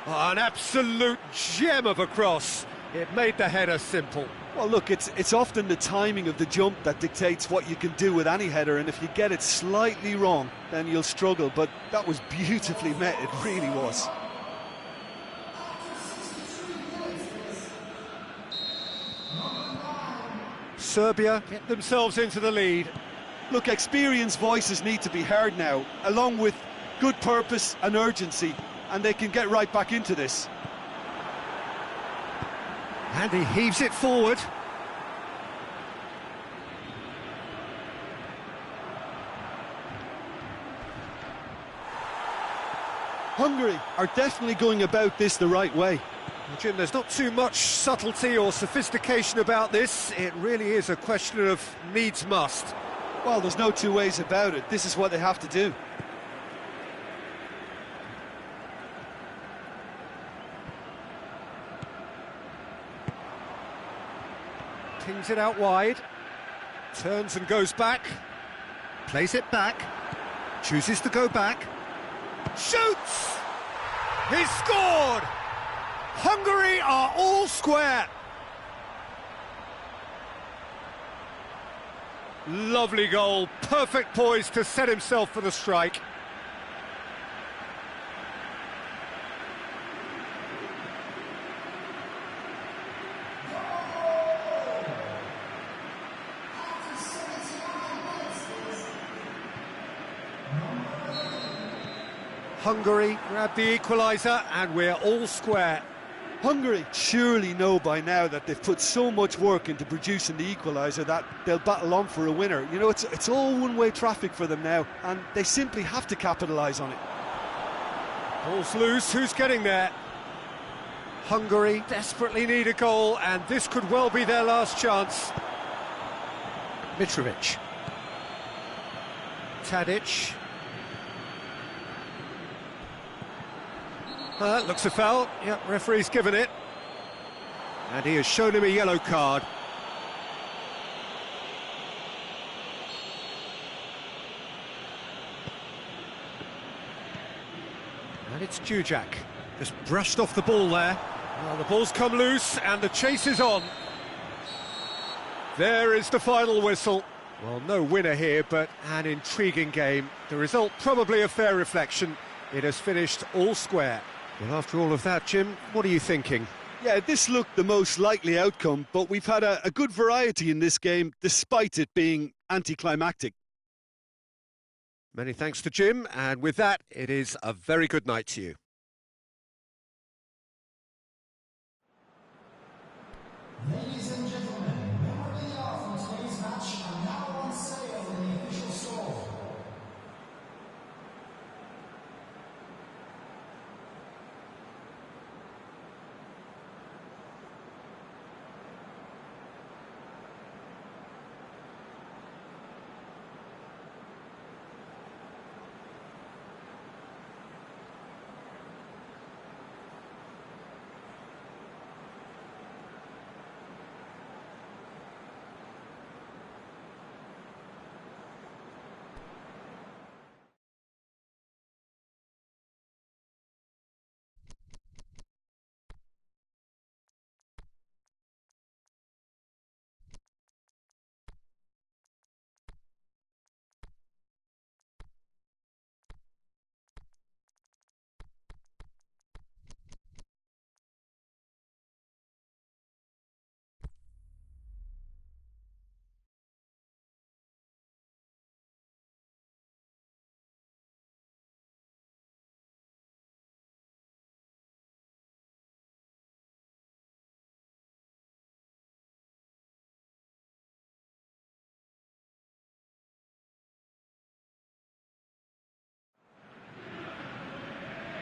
Speaker 4: Oh, an absolute gem of a cross. It made the header simple.
Speaker 5: Well, look, it's often the timing of the jump that dictates what you can do with any header, and if you get it slightly wrong, then you'll struggle. But that was beautifully met, it really was.
Speaker 4: Serbia get themselves into the lead.
Speaker 5: Look, experienced voices need to be heard now, along with good purpose and urgency, and they can get right back into this.
Speaker 4: And he heaves it forward.
Speaker 5: Hungary are definitely going about this the right way.
Speaker 4: Well, Jim, there's not too much subtlety or sophistication about this. It really is a question of needs must.
Speaker 5: Well, there's no two ways about it. This is what they have to do.
Speaker 4: Pings it out wide, turns and goes back, plays it back, chooses to go back, shoots! He's scored! Hungary are all square! Lovely goal, perfect poise to set himself for the strike. Hungary grab the equaliser, and we're all square.
Speaker 5: Hungary surely know by now that they've put so much work into producing the equaliser that they'll battle on for a winner. You know, it's all one-way traffic for them now, and they simply have to capitalise on it.
Speaker 4: Ball's loose, who's getting there? Hungary desperately need a goal, and this could well be their last chance. Mitrovic. Tadic. Looks a foul. Yep, referee's given it. And he has shown him a yellow card. And it's Jujak. Just brushed off the ball there. Well, the ball's come loose and the chase is on. There is the final whistle. Well, no winner here, but an intriguing game. The result probably a fair reflection. It has finished all square. Well, after all of that, Jim, what are you thinking?
Speaker 5: Yeah, this looked the most likely outcome, but we've had a good variety in this game, despite it being anticlimactic.
Speaker 4: Many thanks to Jim, and with that, it is a very good night to you.
Speaker 6: Ladies and gentlemen, memorabilia from today's match are now on sale in the official store.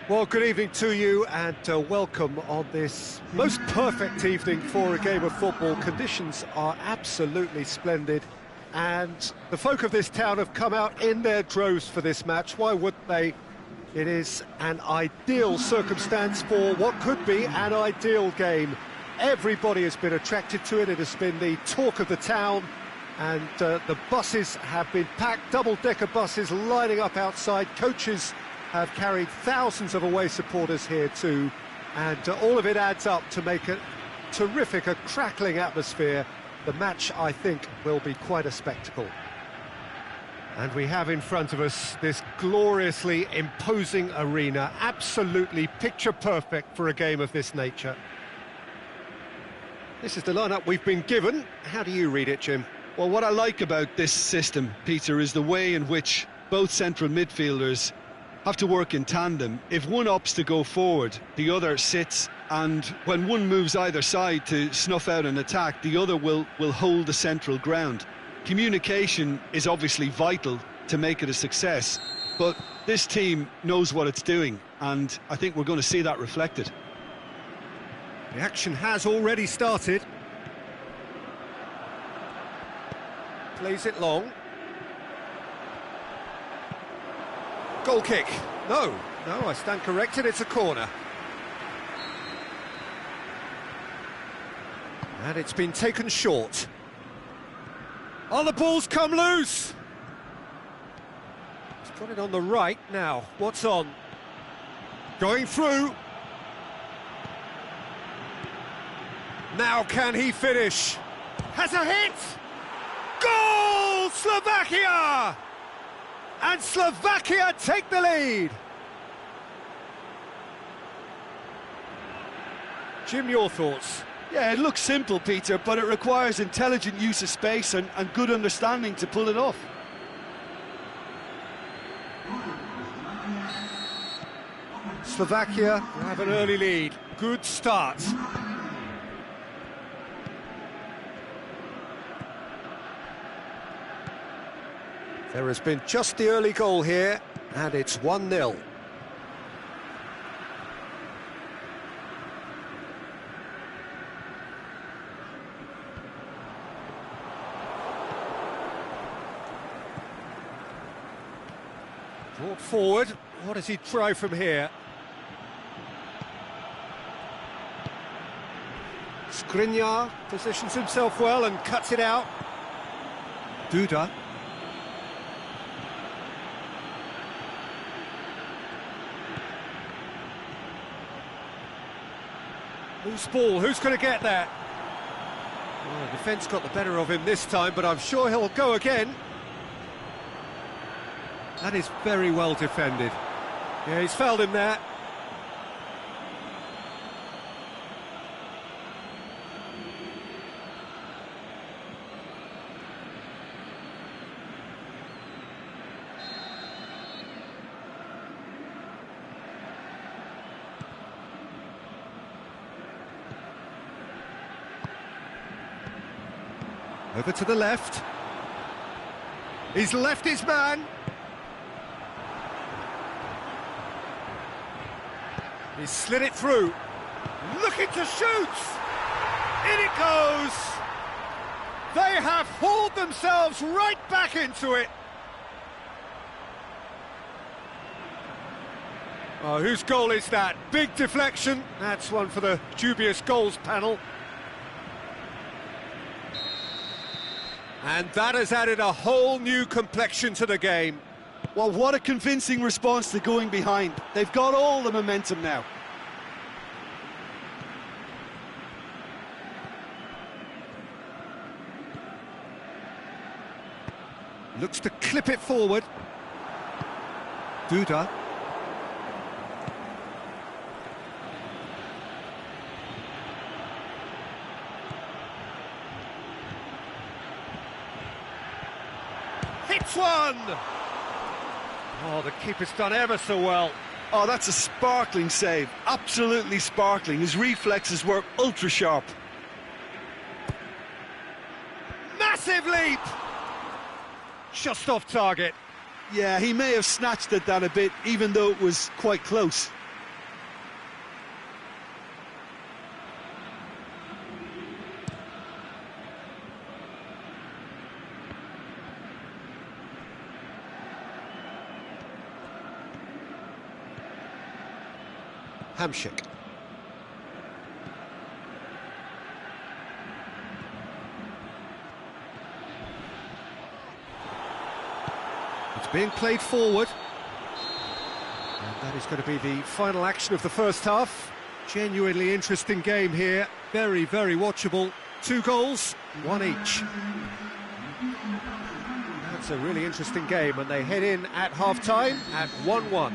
Speaker 4: Well, good evening to you and welcome on this most perfect evening for a game of football. Conditions are absolutely splendid and the folk of this town have come out in their droves for this match. Why wouldn't they? It is an ideal circumstance for what could be an ideal game. Everybody has been attracted to it. It has been the talk of the town, and the buses have been packed, double-decker buses lining up outside. Coaches have carried thousands of away supporters here too, and all of it adds up to make a terrific, a crackling atmosphere. The match, I think, will be quite a spectacle. And we have in front of us this gloriously imposing arena, absolutely picture perfect for a game of this nature. This is the lineup we've been given. How do you read it, Jim?
Speaker 5: Well, what I like about this system, Peter, is the way in which both central midfielders have to work in tandem. If one opts to go forward, the other sits, and when one moves either side to snuff out an attack, the other will hold the central ground. Communication is obviously vital to make it a success, but this team knows what it's doing, and I think we're going to see that reflected.
Speaker 4: The action has already started. Plays it long. Goal kick. No, I stand corrected, it's a corner. And it's been taken short. Oh, the ball's come loose! He's got it on the right now. What's on? Going through. Now can he finish? Has a hit! Goal! Slovakia! And Slovakia take the lead. Jim, your thoughts?
Speaker 5: Yeah, it looks simple, Peter, but it requires intelligent use of space and good understanding to pull it off.
Speaker 4: Slovakia have an early lead. Good start. There has been just the early goal here, and it's 1-0. Brought forward. What does he try from here? Skriniar positions himself well and cuts it out. Duda. Loose ball, who's going to get that? Well, the defence got the better of him this time, but I'm sure he'll go again. That is very well defended. Yeah, he's fouled him there. Over to the left. He's left his man. He slid it through. Looking to shoot. In it goes. They have hauled themselves right back into it. Oh, whose goal is that? Big deflection. That's one for the dubious goals panel. And that has added a whole new complexion to the game.
Speaker 5: Well, what a convincing response to going behind. They've got all the momentum now.
Speaker 4: Looks to clip it forward. Duda. Hits one! Oh, the keeper's done ever so well.
Speaker 5: Oh, that's a sparkling save. Absolutely sparkling. His reflexes were ultra sharp.
Speaker 4: Massive leap! Just off target.
Speaker 5: Yeah, he may have snatched at that a bit, even though it was quite close.
Speaker 4: Hamsik. It's being played forward. And that is going to be the final action of the first half. Genuinely interesting game here. Very, very watchable. 2 goals, 1 each. That's a really interesting game, and they head in at half-time at 1-1.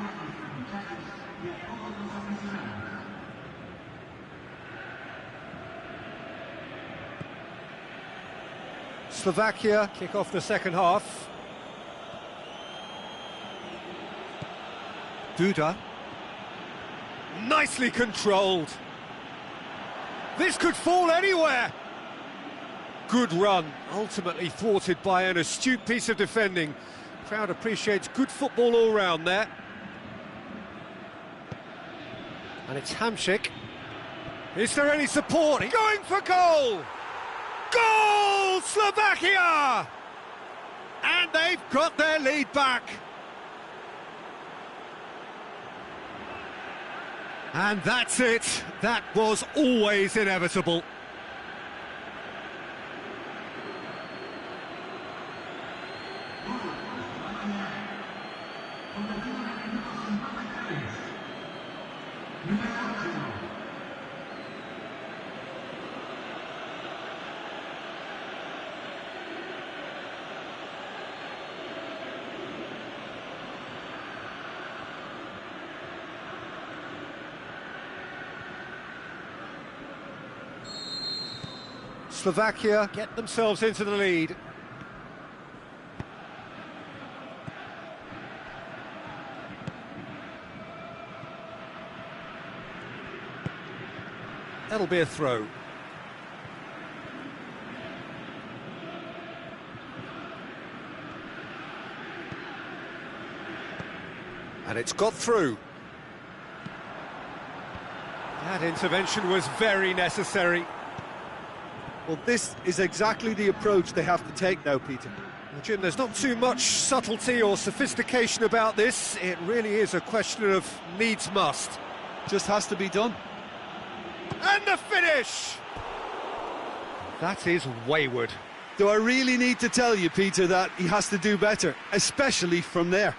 Speaker 4: Slovakia kick off the second half. Duda. Nicely controlled. This could fall anywhere. Good run, ultimately thwarted by an astute piece of defending. Crowd appreciates good football all round there. And it's Hamsik. Is there any support? Going for goal! Goal, Slovakia! And they've got their lead back. And that's it. That was always inevitable. Slovakia get themselves into the lead. That'll be a throw. And it's got through. That intervention was very necessary.
Speaker 5: Well, this is exactly the approach they have to take now, Peter.
Speaker 4: Well, Jim, there's not too much subtlety or sophistication about this. It really is a question of needs must.
Speaker 5: Just has to be done.
Speaker 4: And the finish! That is wayward.
Speaker 5: Do I really need to tell you, Peter, that he has to do better, especially from there?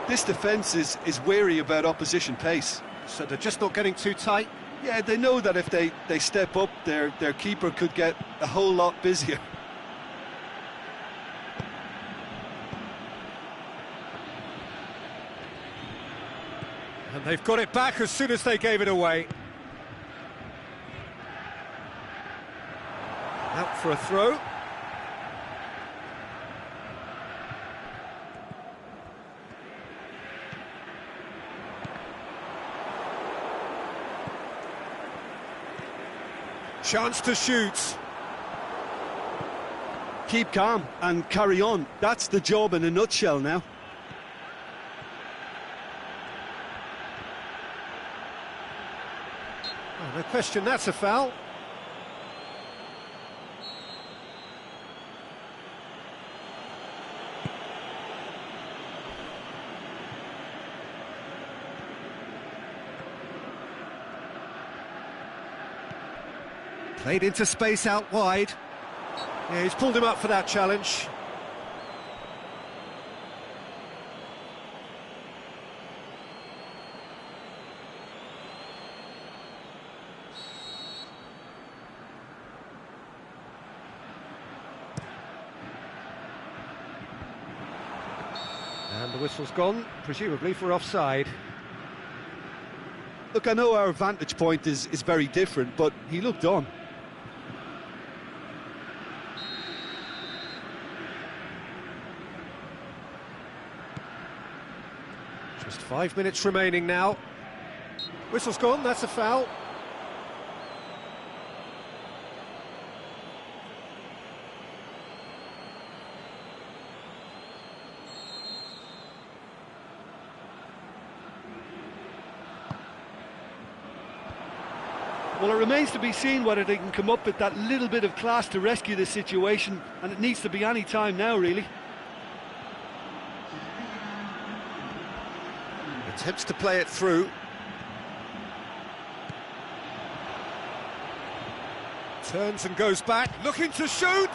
Speaker 5: This defence is wary about opposition pace.
Speaker 4: So they're just not getting too tight.
Speaker 5: Yeah, they know that if they step up, their keeper could get a whole lot busier.
Speaker 4: And they've got it back as soon as they gave it away. Out for a throw. Chance to shoot.
Speaker 5: Keep calm and carry on. That's the job in a nutshell now.
Speaker 4: Oh, no question, that's a foul. Played into space out wide. Yeah, he's pulled him up for that challenge. And the whistle's gone, presumably for offside.
Speaker 5: Look, I know our vantage point is very different, but he looked on.
Speaker 4: Just 5 minutes remaining now. Whistle's gone, that's a foul.
Speaker 5: Well, it remains to be seen whether they can come up with that little bit of class to rescue this situation, and it needs to be any time now, really.
Speaker 4: Attempts to play it through. Turns and goes back, looking to shoot!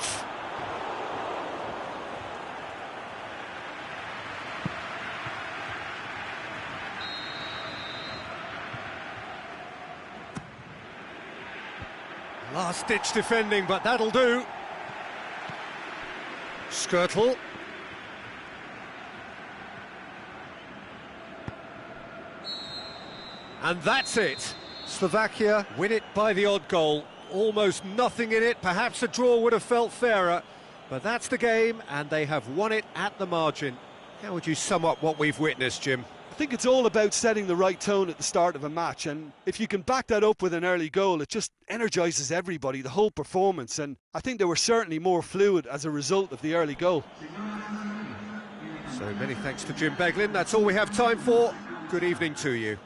Speaker 4: Last-ditch defending, but that'll do. Skirtle. And that's it. Slovakia win it by the odd goal. Almost nothing in it. Perhaps a draw would have felt fairer. But that's the game, and they have won it at the margin. How would you sum up what we've witnessed, Jim?
Speaker 5: I think it's all about setting the right tone at the start of a match, and if you can back that up with an early goal, it just energises everybody, the whole performance, and I think they were certainly more fluid as a result of the early goal.
Speaker 4: So many thanks to Jim Beglin. That's all we have time for. Good evening to you.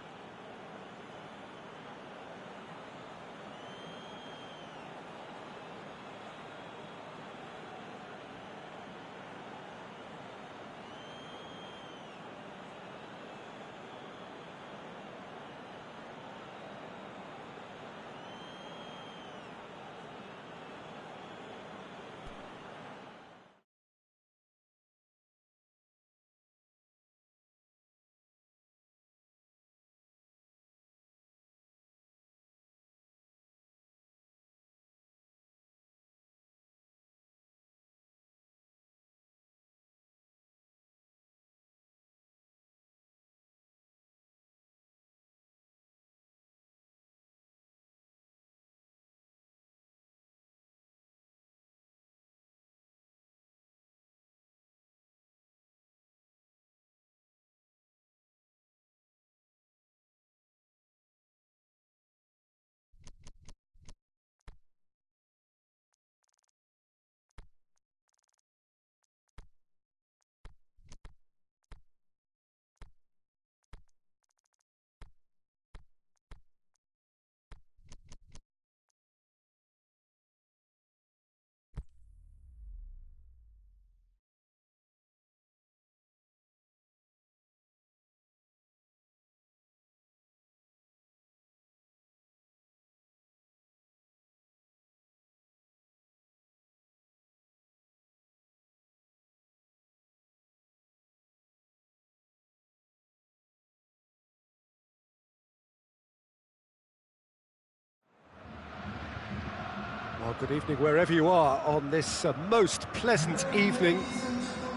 Speaker 4: Well, good evening wherever you are on this most pleasant evening.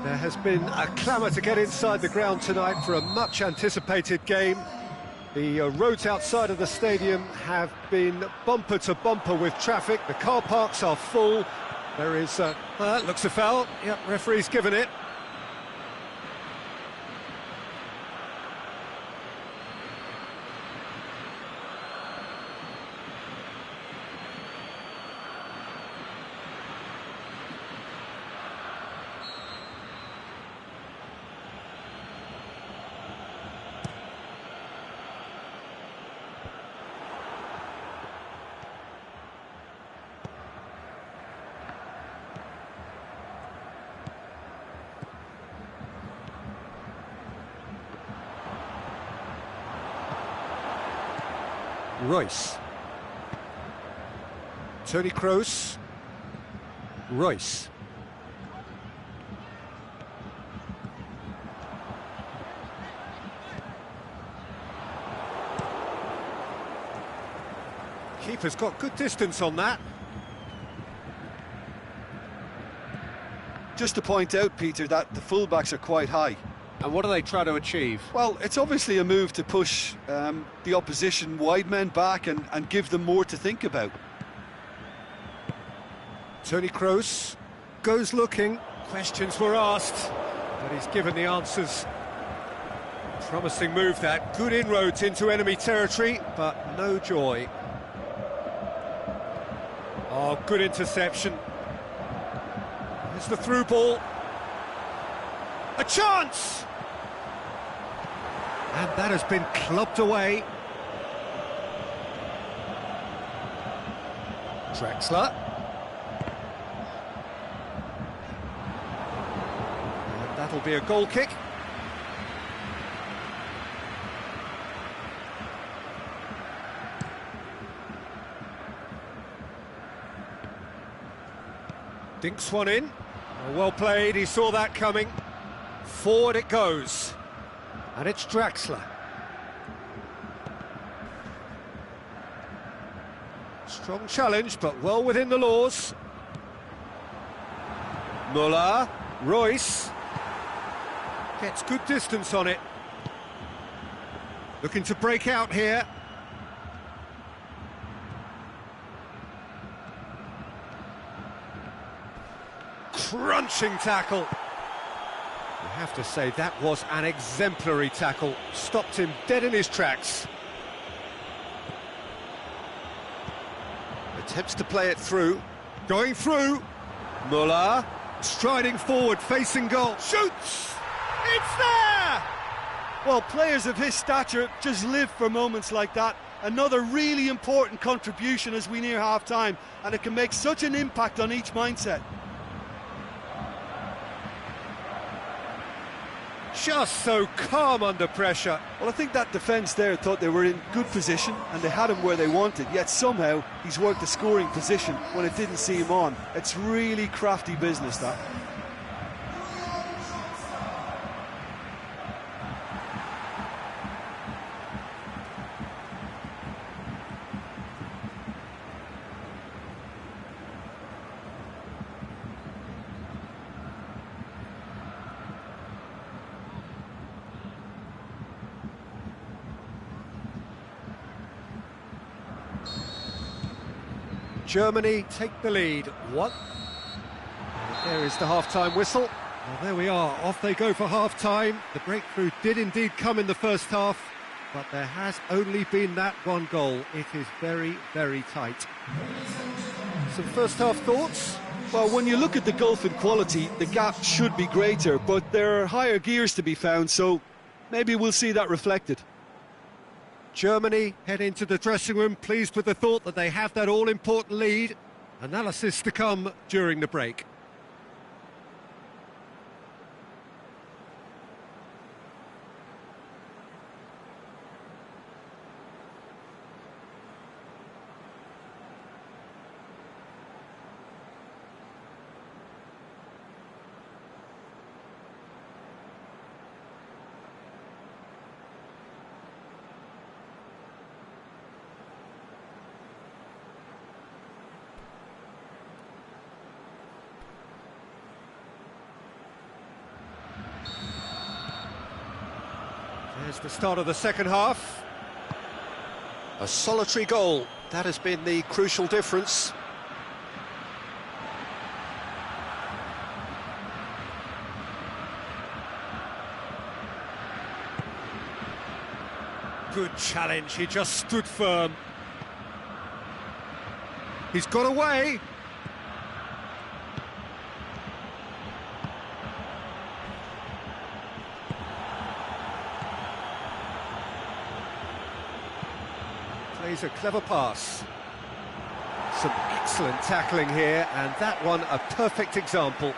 Speaker 4: There has been a clamour to get inside the ground tonight for a much anticipated game. The roads outside of the stadium have been bumper to bumper with traffic. The car parks are full. There is, that looks a foul. Yep, referee's given it. Royce. Tony Kroos. Royce. Keeper's got good distance on that.
Speaker 5: Just to point out, Peter, that the fullbacks are quite high.
Speaker 4: And what do they try to achieve?
Speaker 5: Well, it's obviously a move to push the opposition wide men back and give them more to think about.
Speaker 4: Tony Kroos goes looking. Questions were asked, but he's given the answers. Promising move that. Good inroads into enemy territory, but no joy. Oh, good interception. Here's the through ball. A chance! And that has been clubbed away. Draxler. And that'll be a goal kick. Dinks one in. Well played, he saw that coming. Forward it goes. And it's Draxler. Strong challenge, but well within the laws. Muller, Royce. Gets good distance on it. Looking to break out here. Crunching tackle. You have to say that was an exemplary tackle. Stopped him dead in his tracks. Attempts to play it through. Going through. Muller. Striding forward, facing goal. Shoots! It's there!
Speaker 5: Well, players of his stature just live for moments like that. Another really important contribution as we near half-time, and it can make such an impact on each mindset.
Speaker 4: Just so calm under pressure.
Speaker 5: Well, I think that defence there thought they were in good position and they had him where they wanted, yet somehow he's worked the scoring position when it didn't see him on. It's really crafty business, that.
Speaker 4: Germany take the lead. What? There is the half-time whistle. Well, there we are. Off they go for half-time. The breakthrough did indeed come in the first half, but there has only been that one goal. It is very, very tight. Some first-half thoughts?
Speaker 5: Well, when you look at the gulf in quality, the gap should be greater, but there are higher gears to be found, so maybe we'll see that reflected.
Speaker 4: Germany head into the dressing room pleased with the thought that they have that all-important lead. Analysis to come during the break. Here's the start of the second half. A solitary goal. That has been the crucial difference. Good challenge, he just stood firm. He's got away. Plays a clever pass. Some excellent tackling here, and that one a perfect example.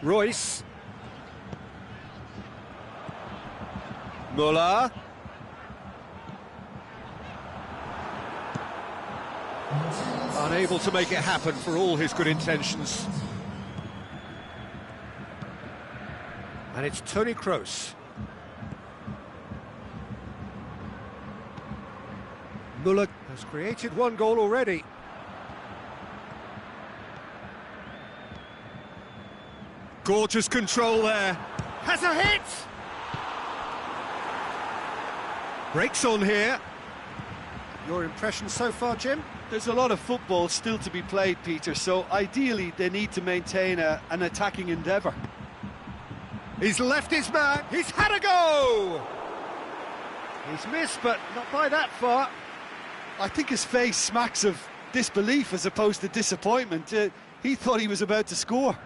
Speaker 4: Royce. Muller. Unable to make it happen for all his good intentions. And it's Toni Kroos. Muller has created one goal already. Gorgeous control there. Has a hit! Breaks on here. Your impression so far, Jim?
Speaker 5: There's a lot of football still to be played, Peter, so ideally they need to maintain an attacking endeavour.
Speaker 4: He's left his man, he's had a go! He's missed, but not by that far.
Speaker 5: I think his face smacks of disbelief as opposed to disappointment. He thought he was about to score.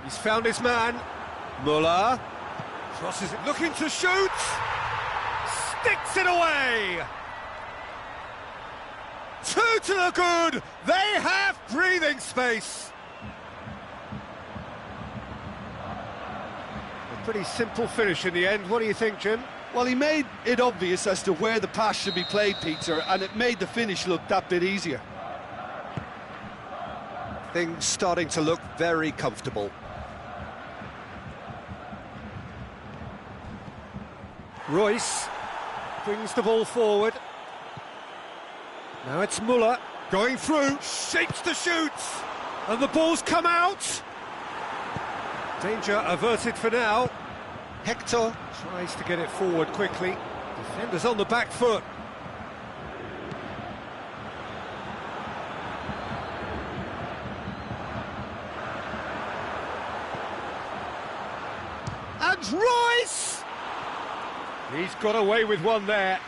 Speaker 4: He's found his man. Muller crosses it, looking to shoot. Sticks it away. 2 to the good. They have breathing space. A pretty simple finish in the end. What do you think, Jim?
Speaker 5: Well, he made it obvious as to where the pass should be played, Peter, and it made the finish look that bit easier.
Speaker 4: Things starting to look very comfortable. Royce brings the ball forward. Now it's Muller going through, shapes the shoot, and the ball's come out. Danger averted for now. Hector tries to get it forward quickly. Defenders on the back foot. And Royce! He's got away with one there.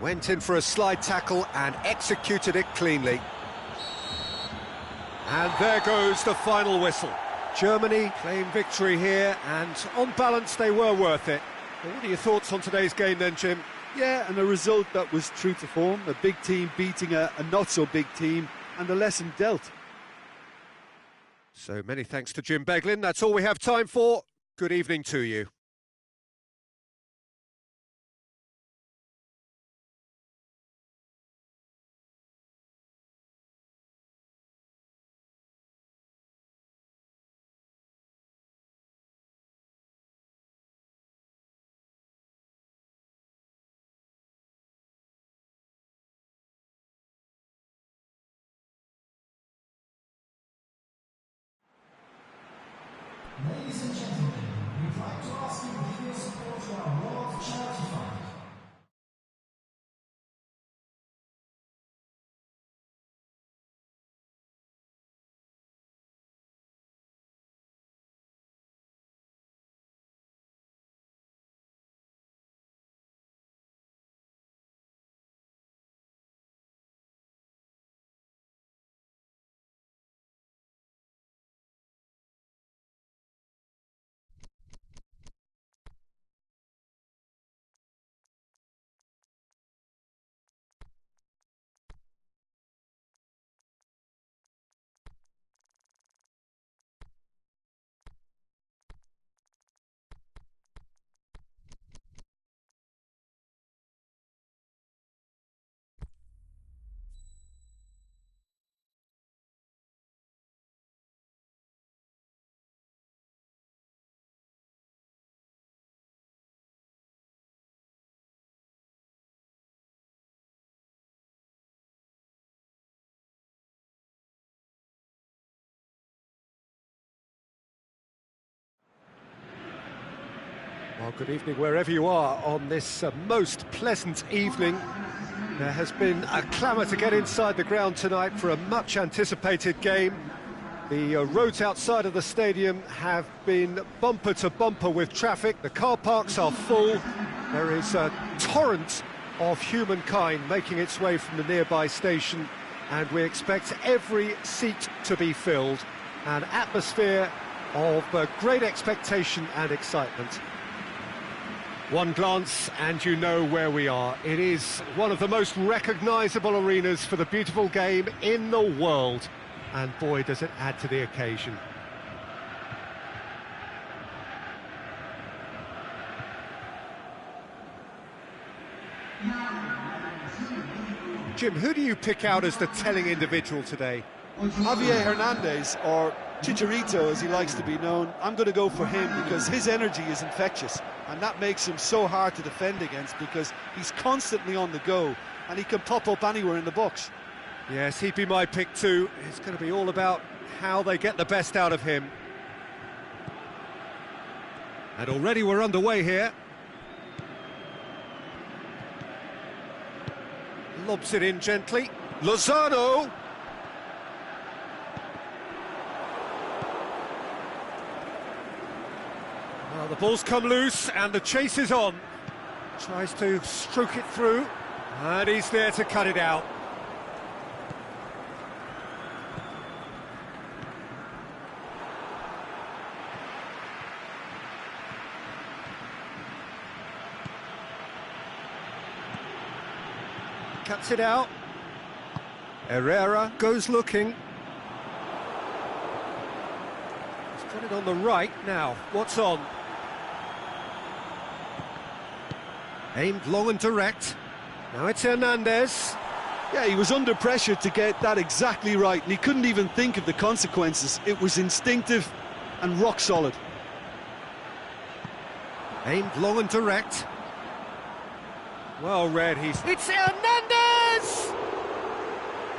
Speaker 4: Went in for a slide tackle and executed it cleanly. And there goes the final whistle. Germany claim victory here, and on balance they were worth it. Well, what are your thoughts on today's game then, Jim?
Speaker 5: Yeah, and a result that was true to form, a big team beating a not-so-big team, and a lesson dealt.
Speaker 4: So many thanks to Jim Beglin. That's all we have time for. Good evening to you.
Speaker 6: Ladies and gentlemen, we'd like to ask
Speaker 4: Well, good evening wherever you are on this most pleasant evening. There has been a clamour to get inside the ground tonight for a much-anticipated game. The roads outside of the stadium have been bumper to bumper with traffic. The car parks are full. There is a torrent of humankind making its way from the nearby station, and we expect every seat to be filled. An atmosphere of great expectation and excitement. One glance and you know where we are. It is one of the most recognisable arenas for the beautiful game in the world. And boy, does it add to the occasion. Jim, who do you pick out as the telling individual today?
Speaker 5: Javier Hernandez, or Chicharito as he likes to be known. I'm going to go for him because his energy is infectious, and that makes him so hard to defend against because he's constantly on the go and he can pop up anywhere in the box.
Speaker 4: Yes, he'd be my pick too. It's going to be all about how they get the best out of him. And already we're underway here. Lobs it in gently. Lozano! Well, the ball's come loose and the chase is on. Tries to stroke it through, and he's there to cut it out. Cuts it out. Herrera goes looking. He's got it on the right now. What's on? Aimed long and direct. Now it's Hernandez.
Speaker 5: Yeah, he was under pressure to get that exactly right, and he couldn't even think of the consequences. It was instinctive and rock solid.
Speaker 4: Aimed long and direct. Well read, it's Hernandez!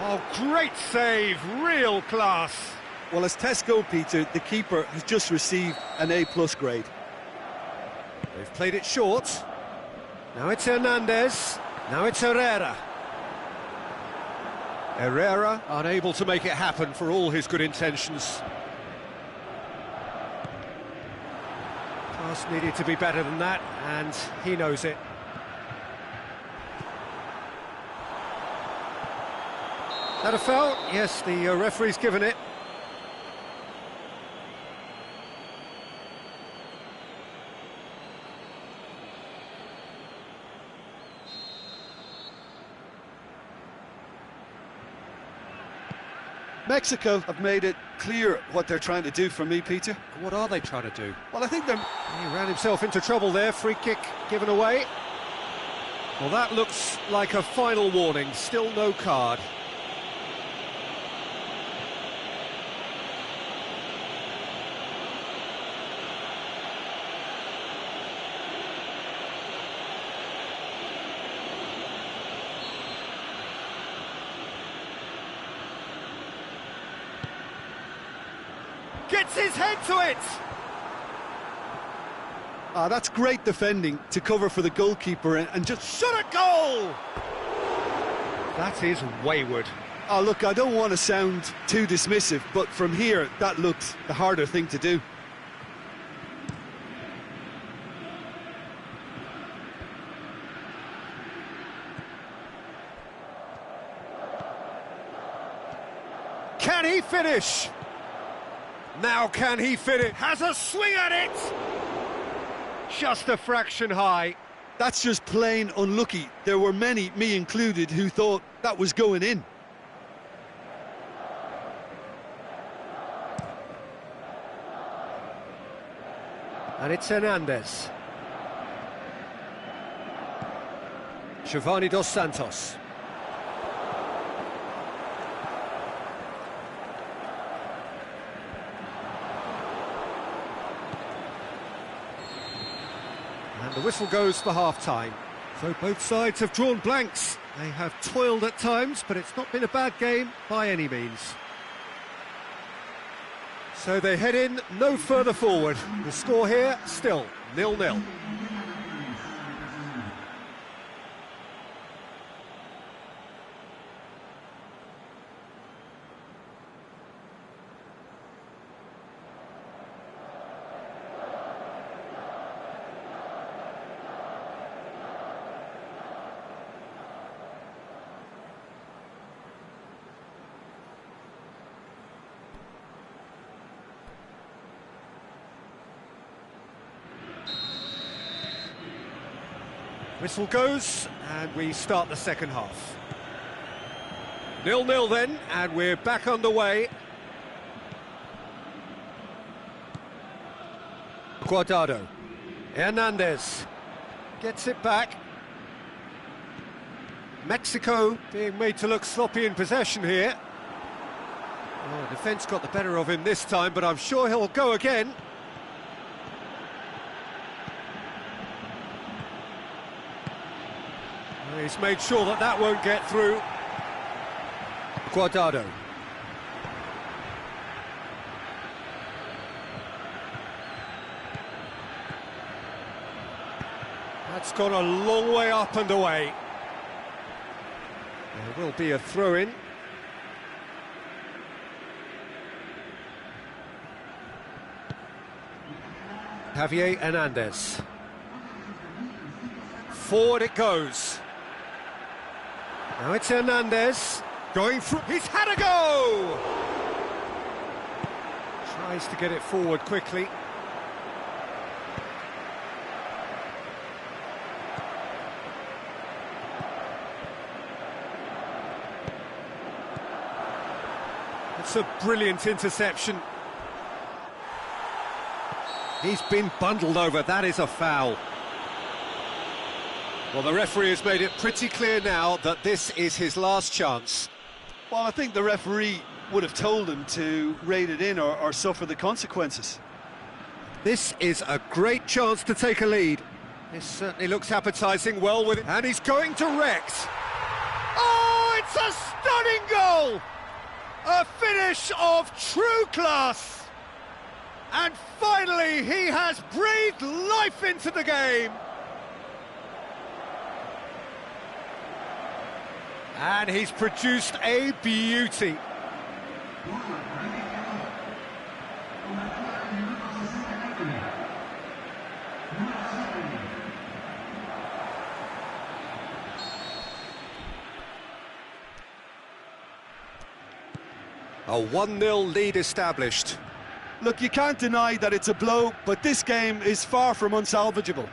Speaker 4: Oh, great save, real class.
Speaker 5: Well, as Tesco, Peter, the keeper has just received an A+ grade.
Speaker 4: They've played it short. Now it's Hernandez. Now it's Herrera. Herrera unable to make it happen for all his good intentions. Pass needed to be better than that, and he knows it. That a foul? Yes, the referee's given it.
Speaker 5: Mexico have made it clear what they're trying to do for me, Peter.
Speaker 4: What are they trying to do?
Speaker 5: Well, I think they're...
Speaker 4: He ran himself into trouble there, free kick given away. Well, that looks like a final warning, still no card. Gets his head to it!
Speaker 5: That's great defending to cover for the goalkeeper and just...
Speaker 4: Shot a goal! That is wayward.
Speaker 5: Oh, look, I don't want to sound too dismissive, but from here, that looked the harder thing to do.
Speaker 4: Can he finish? Now can he finish? Has a swing at it! Just a fraction high.
Speaker 5: That's just plain unlucky. There were many, me included, who thought that was going in.
Speaker 4: And it's Hernandez. Giovanni Dos Santos. And the whistle goes for half-time. So both sides have drawn blanks. They have toiled at times, but it's not been a bad game by any means. So they head in no further forward. The score here still 0-0. Whistle goes, and we start the second half. 0-0 then, and we're back underway. Guardado. Hernandez gets it back. Mexico being made to look sloppy in possession here. Oh, defence got the better of him this time, but I'm sure he'll go again. He's made sure that that won't get through. Guardado. That's gone a long way up and away. There will be a throw-in. Javier Hernandez. Forward it goes. Now it's Hernandez, going through, he's had a go! Tries to get it forward quickly. It's a brilliant interception. He's been bundled over, that is a foul. Well, the referee has made it pretty clear now that this is his last chance.
Speaker 5: Well, I think the referee would have told him to rate it in or suffer the consequences.
Speaker 4: This is a great chance to take a lead. This certainly looks appetising, well with it, and he's going direct. Oh, it's a stunning goal! A finish of true class! And finally, he has breathed life into the game. And he's produced a beauty. A 1-0 lead established.
Speaker 5: Look, you can't deny that it's a blow, but this game is far from unsalvageable.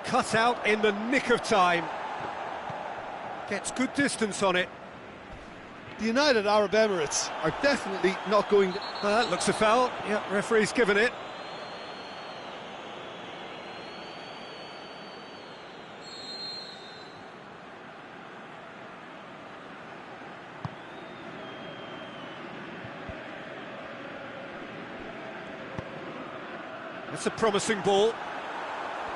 Speaker 4: Cut out in the nick of time. Gets good distance on it.
Speaker 5: The United Arab Emirates are definitely not going...
Speaker 4: That looks a foul. Yep, referee's given it. That's a promising ball.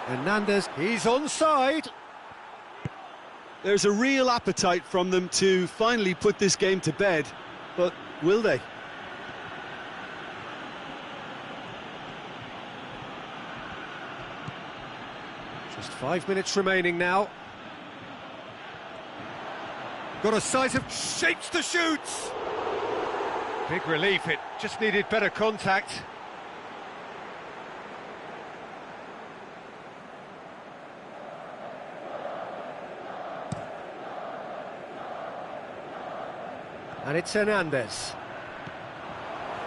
Speaker 4: Hernandez, he's onside.
Speaker 5: There's a real appetite from them to finally put this game to bed, but will they?
Speaker 4: Just 5 minutes remaining now. Got a size of shapes to shoot. Big relief, it just needed better contact. And it's Hernandez.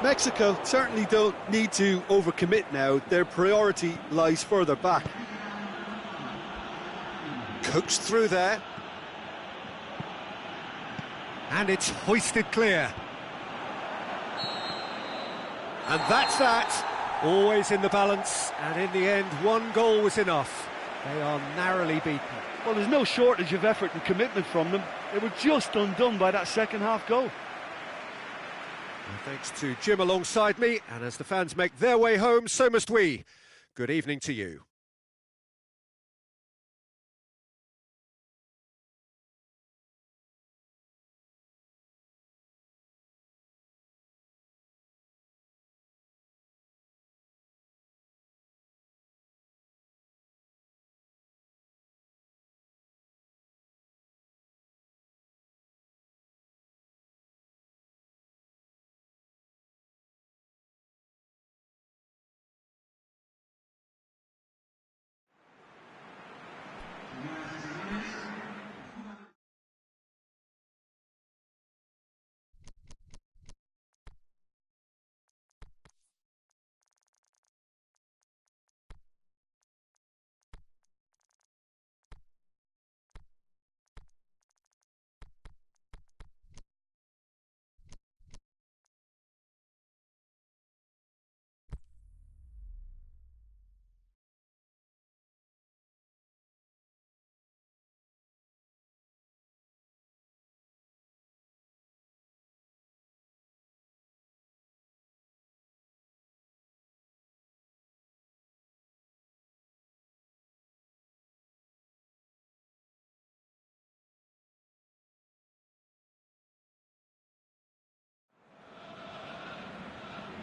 Speaker 5: Mexico certainly don't need to overcommit now. Their priority lies further back.
Speaker 4: Coaxed through there. And it's hoisted clear. And that's that. Always in the balance. And in the end, one goal was enough. They are narrowly beaten.
Speaker 5: Well, there's no shortage of effort and commitment from them. They were just undone by that second-half goal.
Speaker 4: And thanks to Jim alongside me, and as the fans make their way home, so must we. Good evening to you.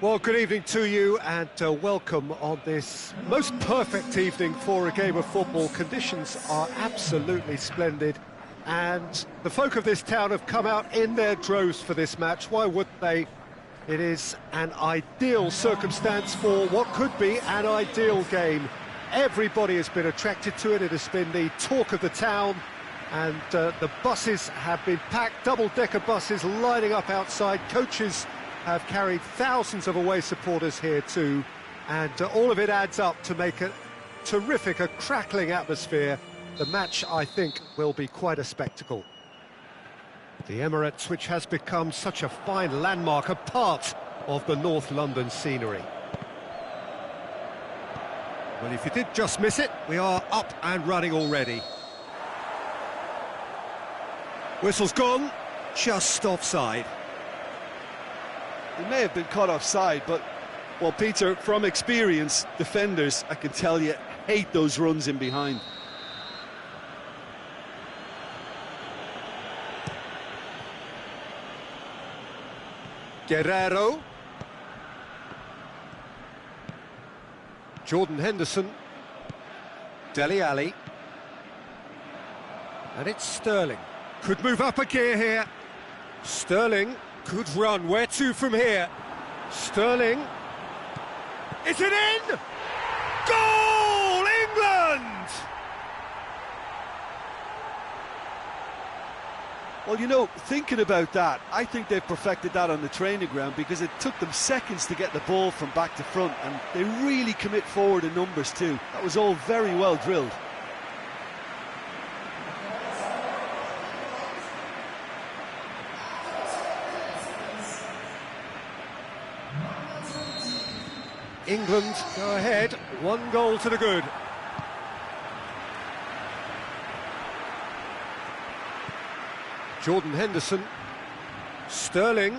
Speaker 4: Well, good evening to you and welcome on this most perfect evening for a game of football. Conditions are absolutely splendid and the folk of this town have come out in their droves for this match. Why wouldn't they? It is an ideal circumstance for what could be an ideal game. Everybody has been attracted to it. It has been the talk of the town and the buses have been packed, double-decker buses lining up outside. Coaches have carried thousands of away supporters here too, and all of it adds up to make a terrific, a crackling atmosphere. The match, I think, will be quite a spectacle. The Emirates, which has become such a fine landmark, a part of the North London scenery. Well, if you did just miss it, we are up and running already. Whistle's gone, just offside.
Speaker 5: He may have been caught offside, but, well, Peter, from experience, defenders, I can tell you, hate those runs in behind.
Speaker 4: Guerrero. Jordan Henderson. Dele Alli. And it's Sterling. Could move up a gear here. Sterling. Good run, where to from here? Sterling. Is it in? Goal, England!
Speaker 5: Well, you know, thinking about that, I think they've perfected that on the training ground because it took them seconds to get the ball from back to front, and they really commit forward in numbers too. That was all very well drilled.
Speaker 4: England go ahead, 1 goal to the good. Jordan Henderson. Sterling.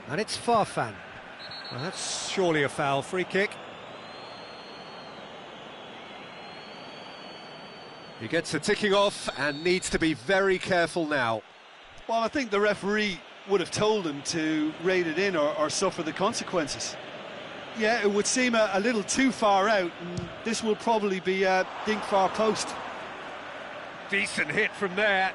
Speaker 4: And it's Farfan. Well, that's surely a foul, free kick. He gets the ticking off and needs to be very careful now.
Speaker 5: Well, I think the referee would have told him to rate it in or suffer the consequences. Yeah, it would seem a little too far out, and this will probably be a dink far post.
Speaker 4: Decent hit from there.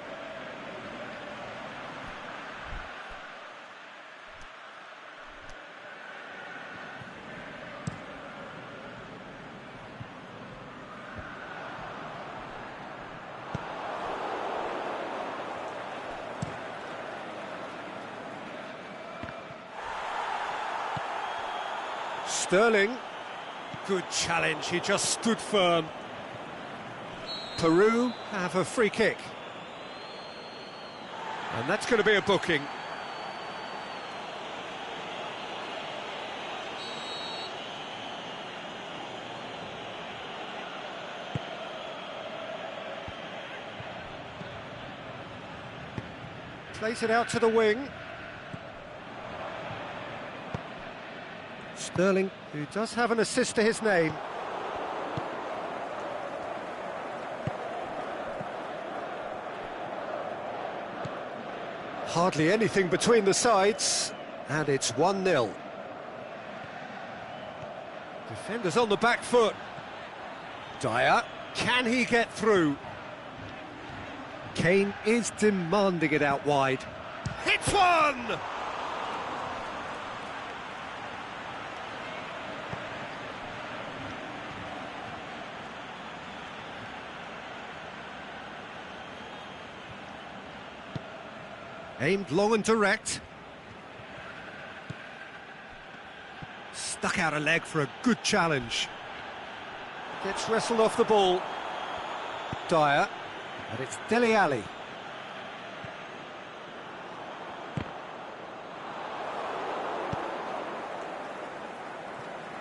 Speaker 4: Sterling, good challenge, he just stood firm. Peru have a free kick. And that's going to be a booking. Plays it out to the wing. Sterling, who does have an assist to his name. Hardly anything between the sides, and it's 1-0. Defenders on the back foot. Dyer, can he get through? Kane is demanding it out wide. Hits one! Aimed long and direct. Stuck out a leg for a good challenge. Gets wrestled off the ball. Dyer. And it's Dele Alli.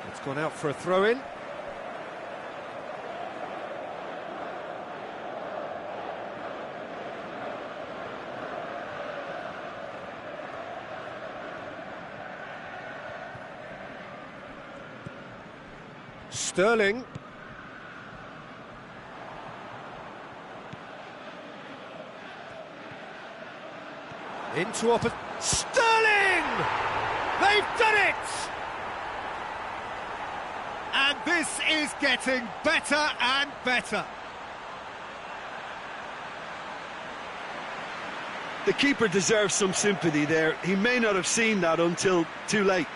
Speaker 4: It's gone out for a throw-in. Sterling. Into Sterling! They've done it! And this is getting better and better.
Speaker 5: The keeper deserves some sympathy there. He may not have seen that until too late.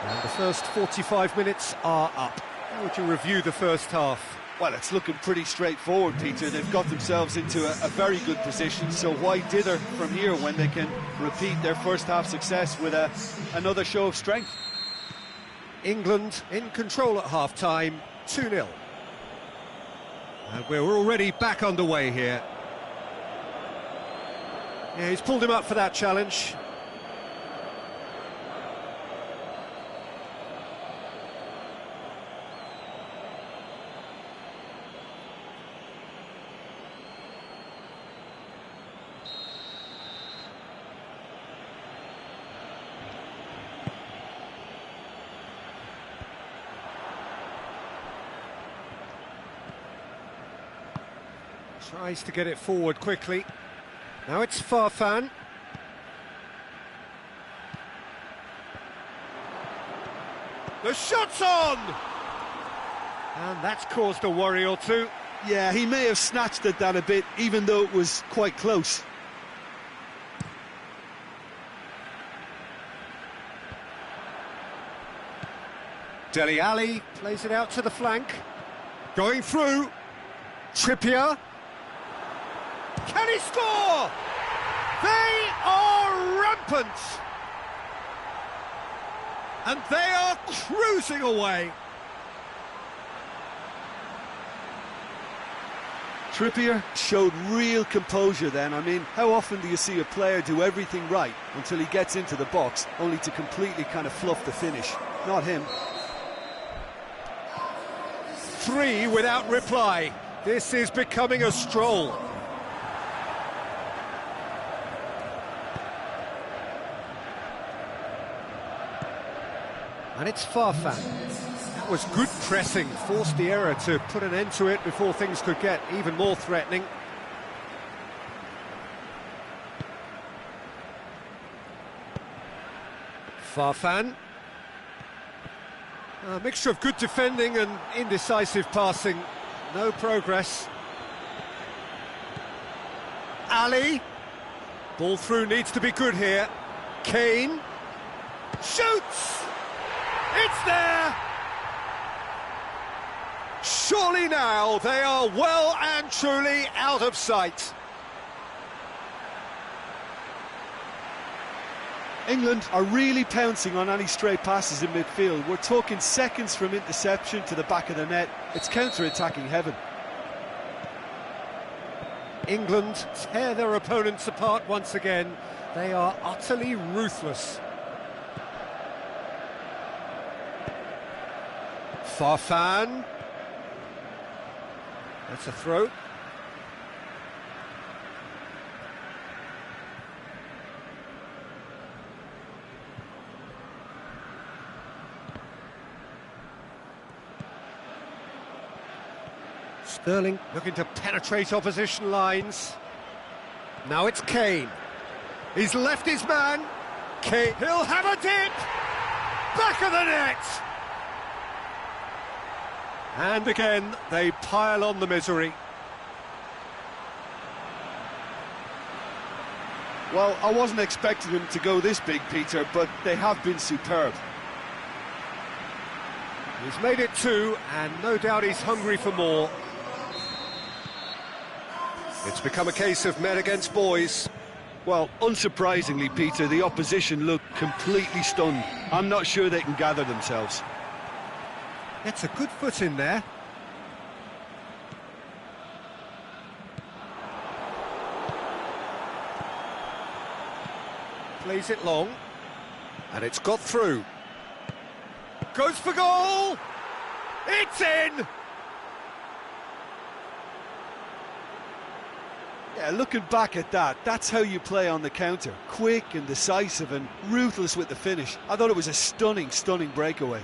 Speaker 4: And the first 45 minutes are up. How would you review the first half?
Speaker 5: Well, it's looking pretty straightforward, Peter. They've got themselves into a very good position, so why dither from here when they can repeat their first half success with another show of strength?
Speaker 4: England in control at half-time, 2-0. And we're already back underway here. Yeah, he's pulled him up for that challenge. Tries to get it forward quickly. Now it's Farfan. The shot's on! And that's caused a worry or two.
Speaker 5: Yeah, he may have snatched at that a bit, even though it was quite close.
Speaker 4: Dele Alli plays it out to the flank. Going through. Trippier. Can he score? They are rampant. And they are cruising away.
Speaker 5: Trippier showed real composure then. I mean, how often do you see a player do everything right until he gets into the box, only to completely kind of fluff the finish? Not him.
Speaker 4: 3 without reply. This is becoming a stroll. And it's Farfan. That was good pressing, forced the error to put an end to it before things could get even more threatening. Farfan. A mixture of good defending and indecisive passing. No progress. Ali. Ball through needs to be good here. Kane. Shoots! It's there! Surely now they are well and truly out of sight.
Speaker 5: England are really pouncing on any stray passes in midfield. We're talking seconds from interception to the back of the net. It's counter-attacking heaven.
Speaker 4: England tear their opponents apart once again. They are utterly ruthless. Farfan. That's a throw. Sterling looking to penetrate opposition lines. Now it's Kane. He's left his man. Kane, he'll have a dip! Back of the net! And again, they pile on the misery.
Speaker 5: Well, I wasn't expecting them to go this big, Peter, but they have been superb.
Speaker 4: He's made it 2, and no doubt he's hungry for more. It's become a case of men against boys.
Speaker 5: Well, unsurprisingly, Peter, the opposition look completely stunned. I'm not sure they can gather themselves.
Speaker 4: Gets a good foot in there. Plays it long. And it's got through. Goes for goal! It's in!
Speaker 5: Yeah, looking back at that, that's how you play on the counter. Quick and decisive and ruthless with the finish. I thought it was a stunning, stunning breakaway.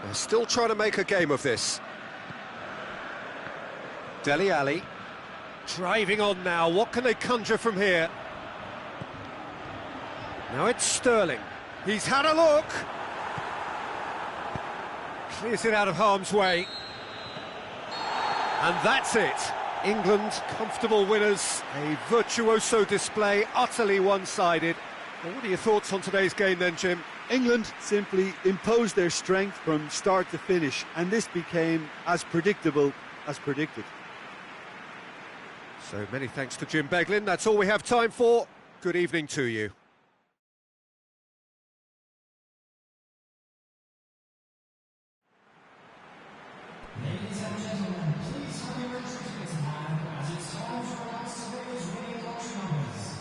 Speaker 4: They're still trying to make a game of this. Dele Alli driving on now. What can they conjure from here? Now it's Sterling. He's had a look. Clears it out of harm's way. And that's it. England, comfortable winners. A virtuoso display, utterly one-sided. Well, what are your thoughts on today's game then, Jim?
Speaker 5: England simply imposed their strength from start to finish, and this became as predictable as predicted.
Speaker 4: So many thanks to Jim Beglin. That's all we have time for. Good evening to you.
Speaker 6: Ladies and gentlemen, please have your entry tickets in hand as it's time to announce today's winning lottery numbers.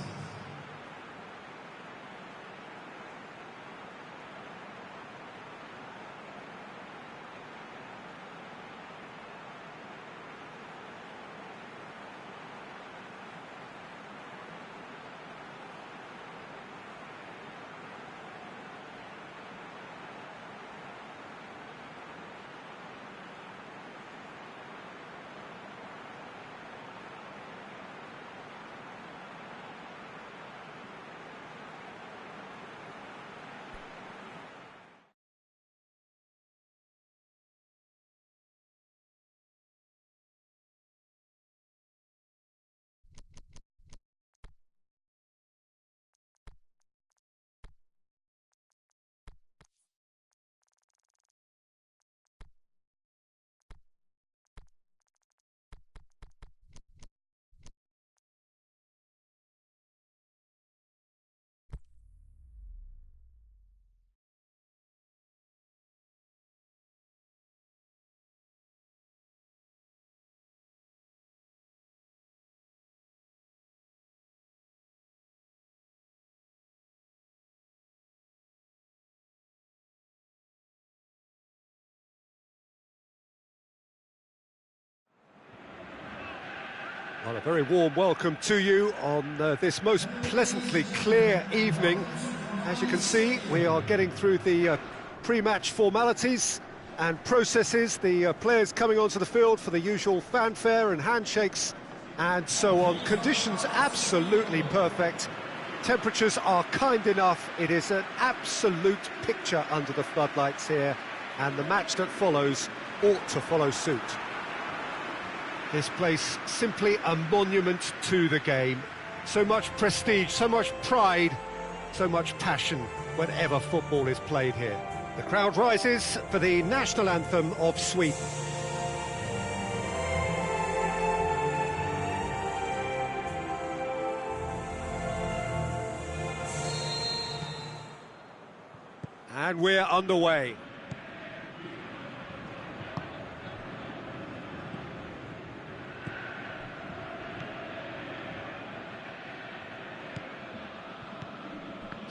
Speaker 4: Well, a very warm welcome to you on this most pleasantly clear evening. As you can see, we are getting through the pre-match formalities and processes, the players coming onto the field for the usual fanfare and handshakes and so on. Conditions absolutely perfect. Temperatures are kind enough. It is an absolute picture under the floodlights here, and the match that follows ought to follow suit. This place, simply a monument to the game. So much prestige, so much pride, so much passion whenever football is played here. The crowd rises for the national anthem of Sweden. And we're underway.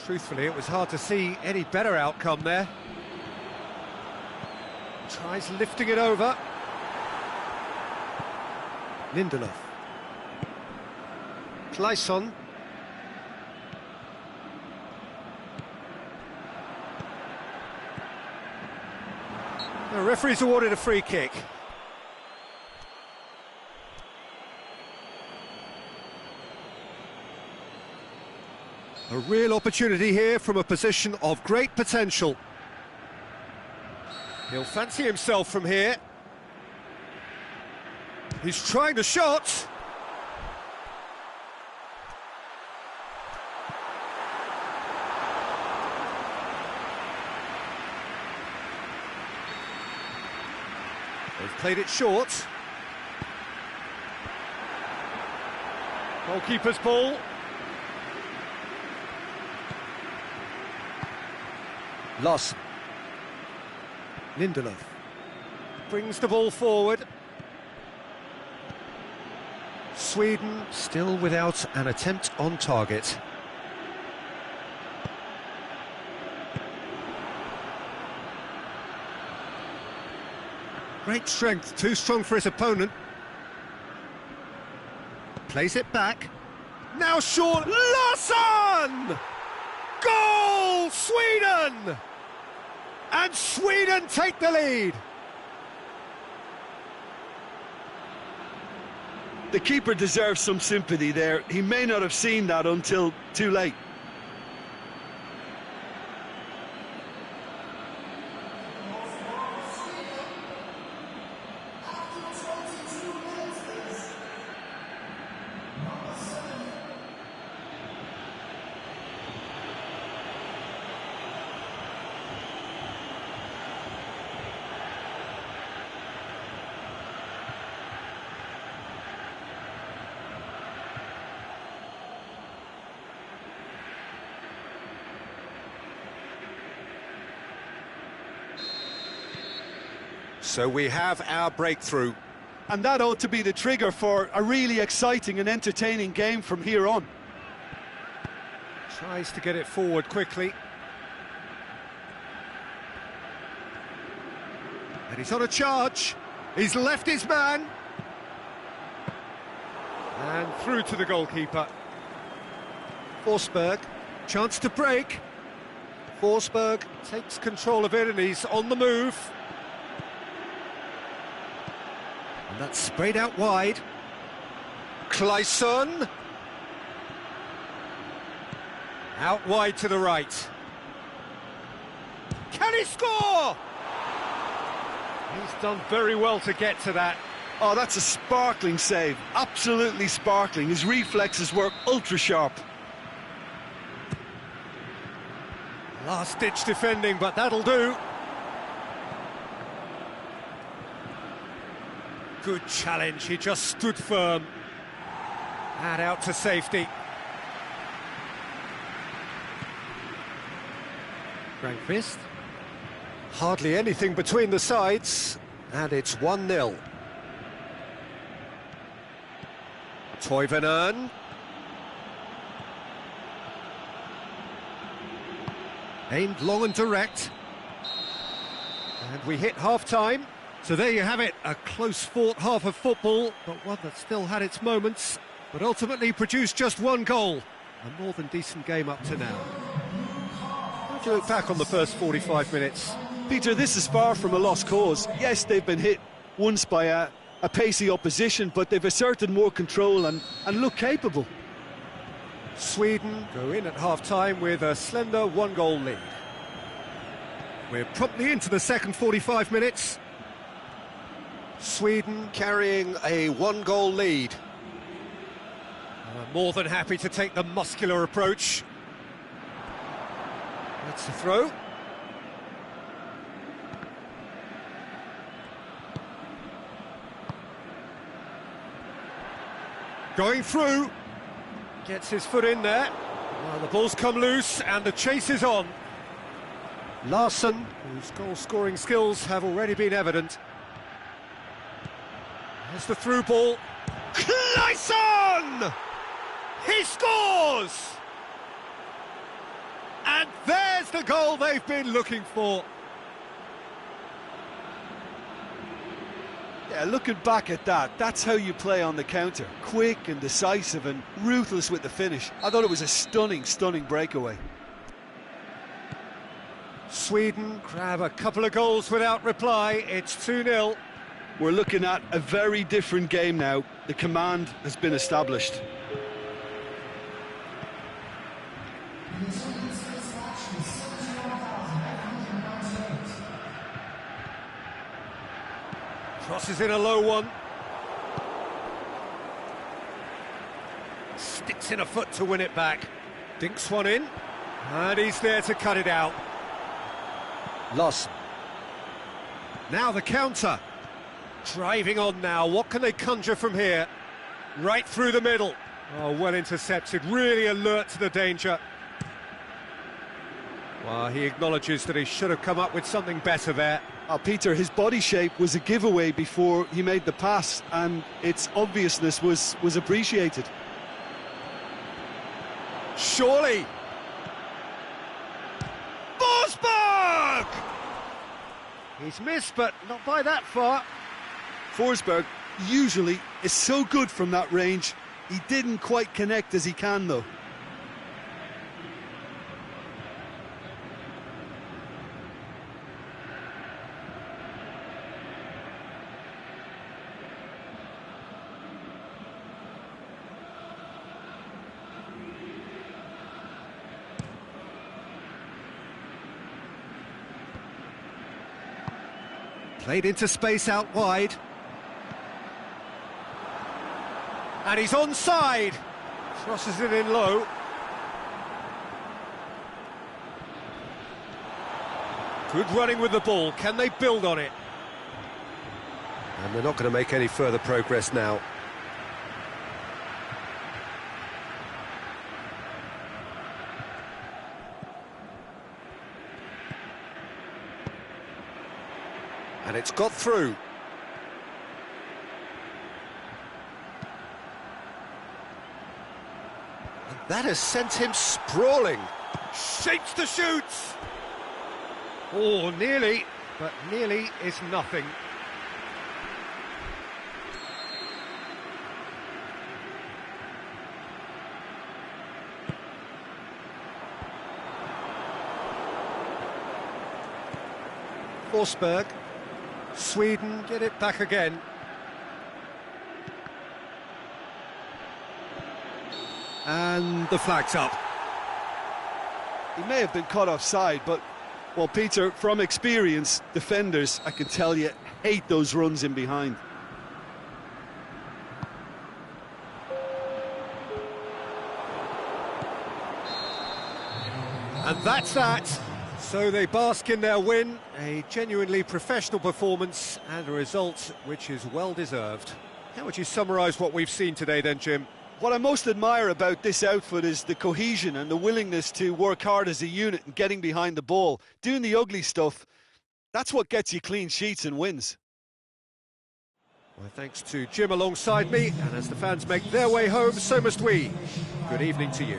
Speaker 4: Truthfully, it was hard to see any better outcome there. Tries lifting it over. Lindelof. Kleisson. The referee's awarded a free kick. A real opportunity here from a position of great potential. He'll fancy himself from here. He's trying the shot. They've played it short. Goalkeeper's ball. Loss. Lindelof brings the ball forward. Sweden still without an attempt on target. Great strength, too strong for his opponent. Plays it back. Now Sean Larsson! Goal, Sweden! And Sweden take the lead.
Speaker 5: The keeper deserves some sympathy there. He may not have seen that until too late.
Speaker 4: So we have our breakthrough.
Speaker 5: And that ought to be the trigger for a really exciting and entertaining game from here on.
Speaker 4: Tries to get it forward quickly. And he's on a charge. He's left his man. And through to the goalkeeper. Forsberg, chance to break. Forsberg takes control of it and he's on the move. And that's sprayed out wide. Clayson. Out wide to the right. Can he score? He's done very well to get to that.
Speaker 5: Oh, that's a sparkling save. Absolutely sparkling. His reflexes were ultra sharp.
Speaker 4: Last-ditch defending, but that'll do. Good challenge, he just stood firm. And out to safety. Grankvist. Hardly anything between the sides, and it's 1-0. Toivonen. Aimed long and direct. And we hit half-time. So there you have it, a close-fought half of football, but one that still had its moments, but ultimately produced just one goal. A more than decent game up to now. How do you look back on the first 45 minutes?
Speaker 5: Peter, this is far from a lost cause. Yes, they've been hit once by a pacey opposition, but they've asserted more control and look capable.
Speaker 4: Sweden go in at half-time with a slender one-goal lead. We're promptly into the second 45 minutes. Sweden carrying a one-goal lead. More than happy to take the muscular approach. That's the throw. Going through. Gets his foot in there. Well, the ball's come loose and the chase is on. Larsson, whose goal-scoring skills have already been evident. There's the through ball. Clayson! He scores! And there's the goal they've been looking for.
Speaker 5: Yeah, looking back at that, that's how you play on the counter. Quick and decisive and ruthless with the finish. I thought it was a stunning, stunning breakaway.
Speaker 4: Sweden grab a couple of goals without reply. It's 2-0.
Speaker 5: We're looking at a very different game now. The command has been established.
Speaker 4: Crosses in a low one. Sticks in a foot to win it back. Dinks one in. And he's there to cut it out. Larsson. Now the counter. Driving on now, what can they conjure from here? Right through the middle. Oh, well intercepted, really alert to the danger. Well, he acknowledges that he should have come up with something better there.
Speaker 5: Oh, Peter, his body shape was a giveaway before he made the pass, and its obviousness was appreciated.
Speaker 4: Surely! Forsberg! He's missed, but not by that far.
Speaker 5: Forsberg usually is so good from that range. He didn't quite connect as he can, though.
Speaker 4: Played into space out wide. And he's onside. Crosses it in low. Good running with the ball. Can they build on it? And they're not going to make any further progress now. And it's got through. And that has sent him sprawling. Shapes the shoots. Oh, nearly, but nearly is nothing. Forsberg. Sweden get it back again. And the flag's up.
Speaker 5: He may have been caught offside, but, well, Peter, from experience, defenders, I can tell you, hate those runs in behind.
Speaker 4: And that's that. So they bask in their win, a genuinely professional performance and a result which is well deserved. How would you summarise what we've seen today then, Jim?
Speaker 5: What I most admire about this outfit is the cohesion and the willingness to work hard as a unit and getting behind the ball. Doing the ugly stuff, that's what gets you clean sheets and wins.
Speaker 4: Well, thanks to Jim alongside me, and as the fans make their way home, so must we. Good evening to you.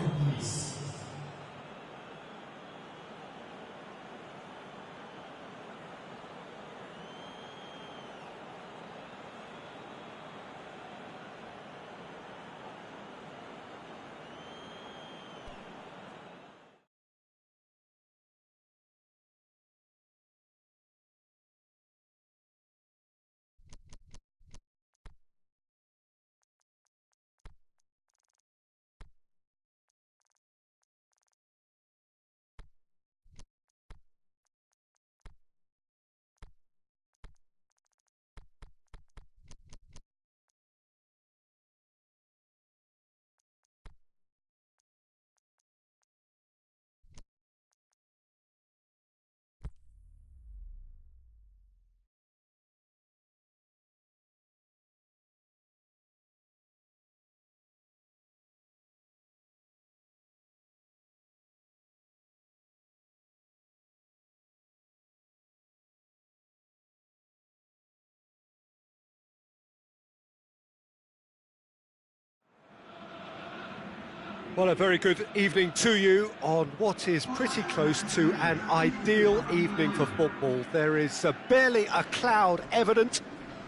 Speaker 4: Well, a very good evening to you on what is pretty close to an ideal evening for football. There is barely a cloud evident.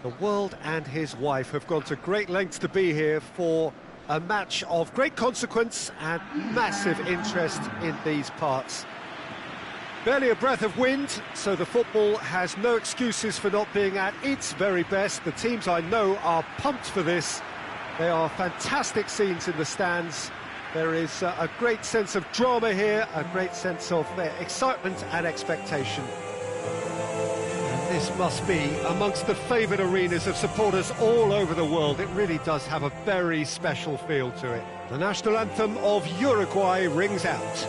Speaker 4: The world and his wife have gone to great lengths to be here for a match of great consequence and massive interest in these parts. Barely a breath of wind, so the football has no excuses for not being at its very best. The teams I know are pumped for this. They are fantastic scenes in the stands. There is a great sense of drama here, a great sense of excitement and expectation. And this must be amongst the favoured arenas of supporters all over the world. It really does have a very special feel to it. The national anthem of Uruguay rings out.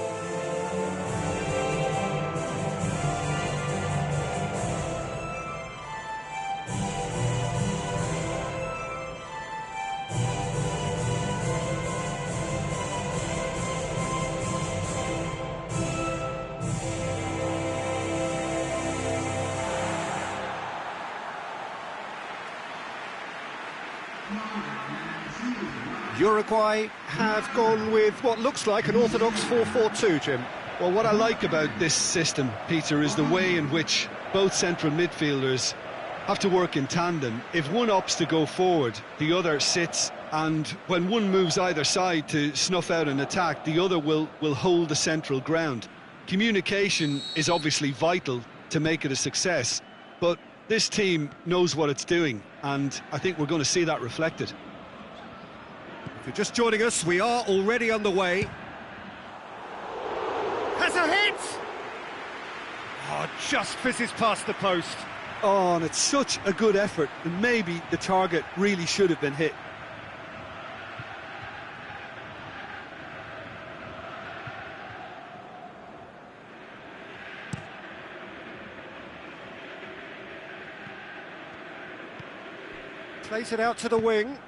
Speaker 4: Uruguay have gone with what looks like an orthodox 4-4-2, Jim.
Speaker 5: Well, what I like about this system, Peter, is the way in which both central midfielders have to work in tandem. If one opts to go forward, the other sits, and when one moves either side to snuff out an attack, the other will hold the central ground. Communication is obviously vital to make it a success, but this team knows what it's doing, and I think we're going to see that reflected.
Speaker 4: If you're just joining us, we are already on the way. Has a hit! Oh, just fizzes past the post.
Speaker 5: Oh, and it's such a good effort, and maybe the target really should have been hit.
Speaker 4: Plays it out to the wing.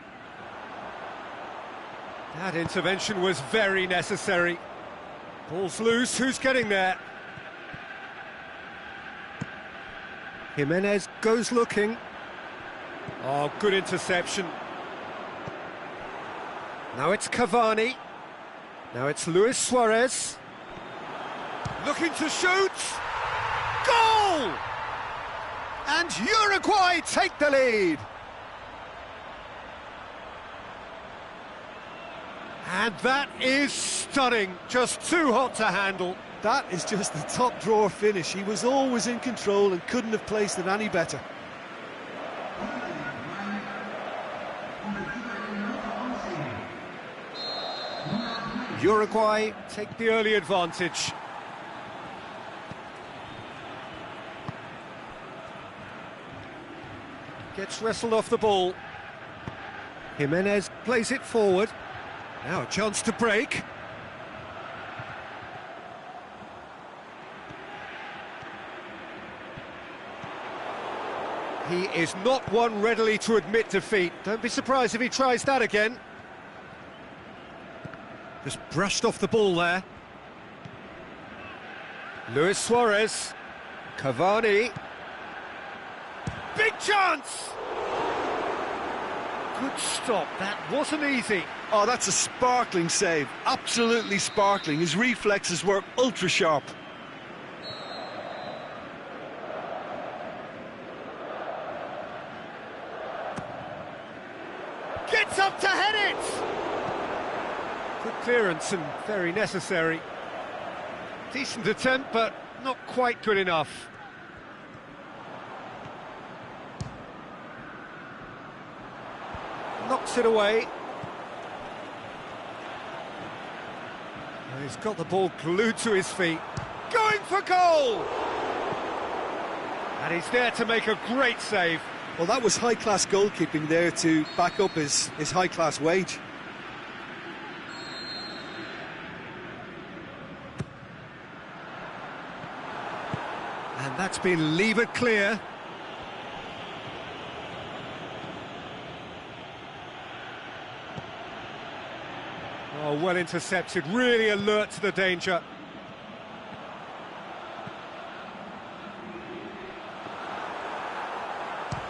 Speaker 4: That intervention was very necessary. Ball's loose, who's getting there? Jimenez goes looking. Oh, good interception. Now it's Cavani. Now it's Luis Suarez. Looking to shoot. Goal! And Uruguay take the lead. And that is stunning, just too hot to handle.
Speaker 5: That is just the top drawer finish. He was always in control and couldn't have placed it any better.
Speaker 4: Uruguay take the early advantage. Gets wrestled off the ball. Jimenez plays it forward. Now a chance to break. He is not one readily to admit defeat. Don't be surprised if he tries that again. Just brushed off the ball there. Luis Suarez. Cavani. Big chance! Good stop, that wasn't easy.
Speaker 5: Oh, that's a sparkling save, absolutely sparkling. His reflexes were ultra sharp.
Speaker 4: Gets up to head it! Good clearance and very necessary. Decent attempt, but not quite good enough. Knocks it away. And he's got the ball glued to his feet. Going for goal! And he's there to make a great save.
Speaker 5: Well, that was high-class goalkeeping there to back up his high-class wage.
Speaker 4: And that's been levered clear. Oh, well intercepted, really alert to the danger.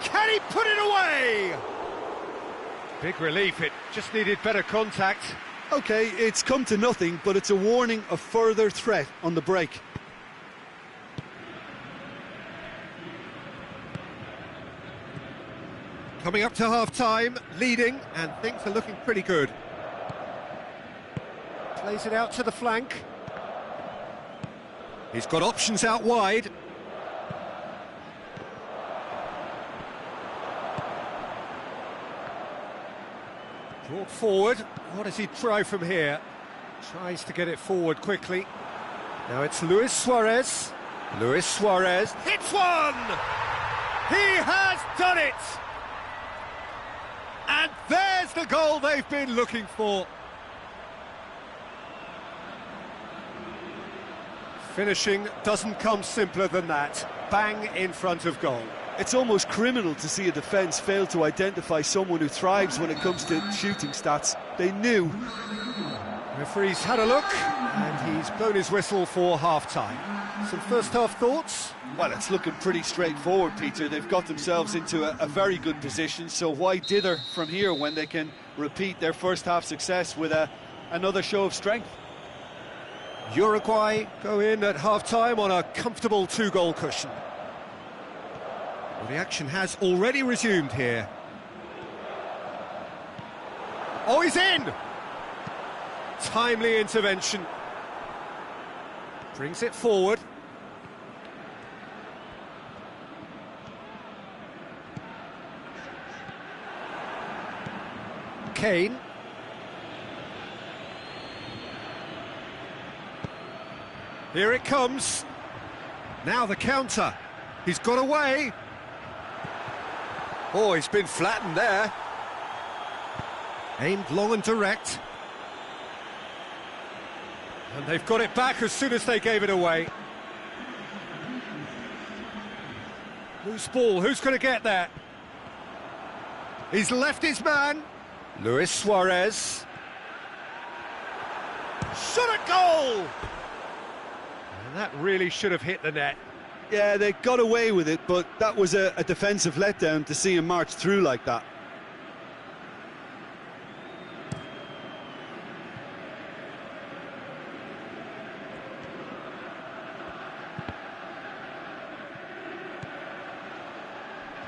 Speaker 4: Can he put it away? Big relief, it just needed better contact.
Speaker 5: OK, it's come to nothing, but it's a warning of further threat on the break.
Speaker 4: Coming up to half-time, leading, and things are looking pretty good. Plays it out to the flank. He's got options out wide. Brought forward. What does he try from here? Tries to get it forward quickly. Now it's Luis Suarez. Luis Suarez hits one! He has done it! And there's the goal they've been looking for. Finishing doesn't come simpler than that. Bang in front of goal.
Speaker 5: It's almost criminal to see a defence fail to identify someone who thrives when it comes to shooting stats. They knew.
Speaker 4: Referee's had a look, and he's blown his whistle for half-time. Some first-half thoughts?
Speaker 5: Well, it's looking pretty straightforward, Peter. They've got themselves into a very good position, so why dither from here when they can repeat their first-half success with another show of strength?
Speaker 4: Uruguay go in at half-time on a comfortable 2-goal cushion. Well, the action has already resumed here. Oh, he's in! Timely intervention. Brings it forward. Kane. Here it comes. Now the counter. He's got away. Oh, he's been flattened there. Aimed long and direct. And they've got it back as soon as they gave it away. Loose ball, who's going to get that? He's left his man. Luis Suarez. Shot at goal! And that really should have hit the net.
Speaker 5: Yeah, they got away with it, but that was a defensive letdown to see him march through like that.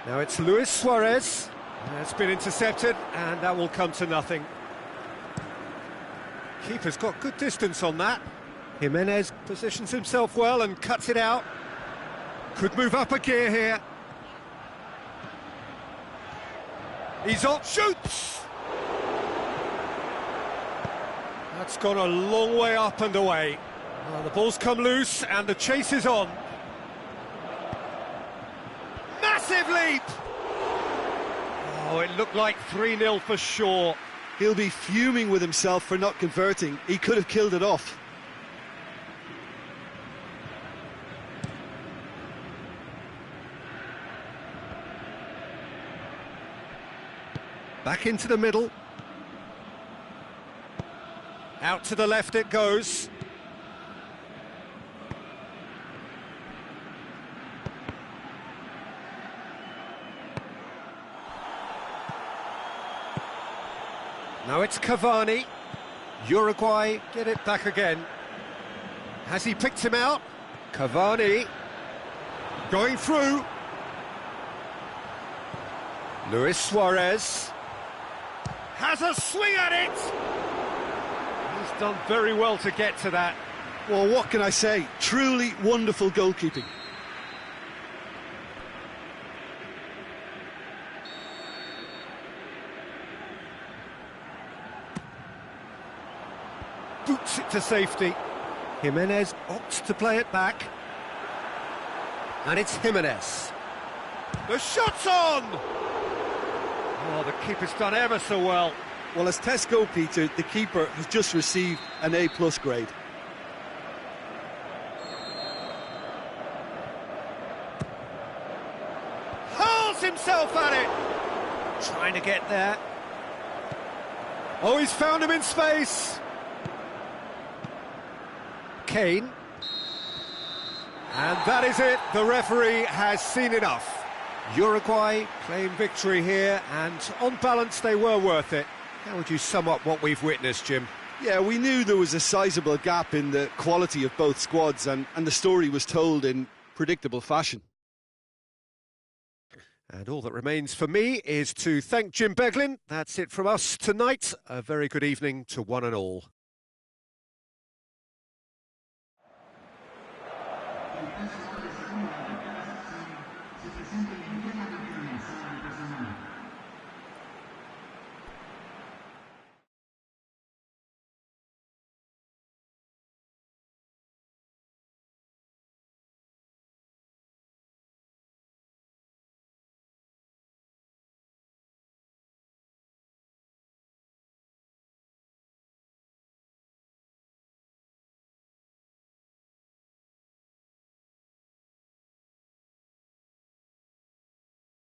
Speaker 4: Now it's Luis Suarez. It's been intercepted, and that will come to nothing. Keeper's got good distance on that. Jimenez positions himself well and cuts it out. Could move up a gear here. He's on, shoots! That's gone a long way up and away. Well, the ball's come loose and the chase is on. Massive leap! Oh, it looked like 3-0 for sure.
Speaker 5: He'll be fuming with himself for not converting. He could have killed it off.
Speaker 4: Back into the middle. Out to the left it goes. Now it's Cavani. Uruguay get it back again. Has he picked him out? Cavani going through. Luis Suarez has a swing at it. He's done very well to get to that.
Speaker 5: Well, what can I say? Truly wonderful goalkeeping.
Speaker 4: Boots it to safety. Jimenez opts to play it back. And it's Jimenez. The shot's on! Oh, the keeper's done ever so well.
Speaker 5: Well, as tests go, Peter, the keeper has just received an A+ grade.
Speaker 4: Hurls himself at it! Trying to get there. Oh, he's found him in space. Kane. And that is it. The referee has seen enough. Uruguay claim victory here, and on balance they were worth it. How would you sum up what we've witnessed, Jim?
Speaker 5: Yeah, we knew there was a sizable gap in the quality of both squads, and the story was told in predictable fashion.
Speaker 4: And all that remains for me is to thank Jim Beglin. That's it from us tonight. A very good evening to one and all.
Speaker 6: Se presenta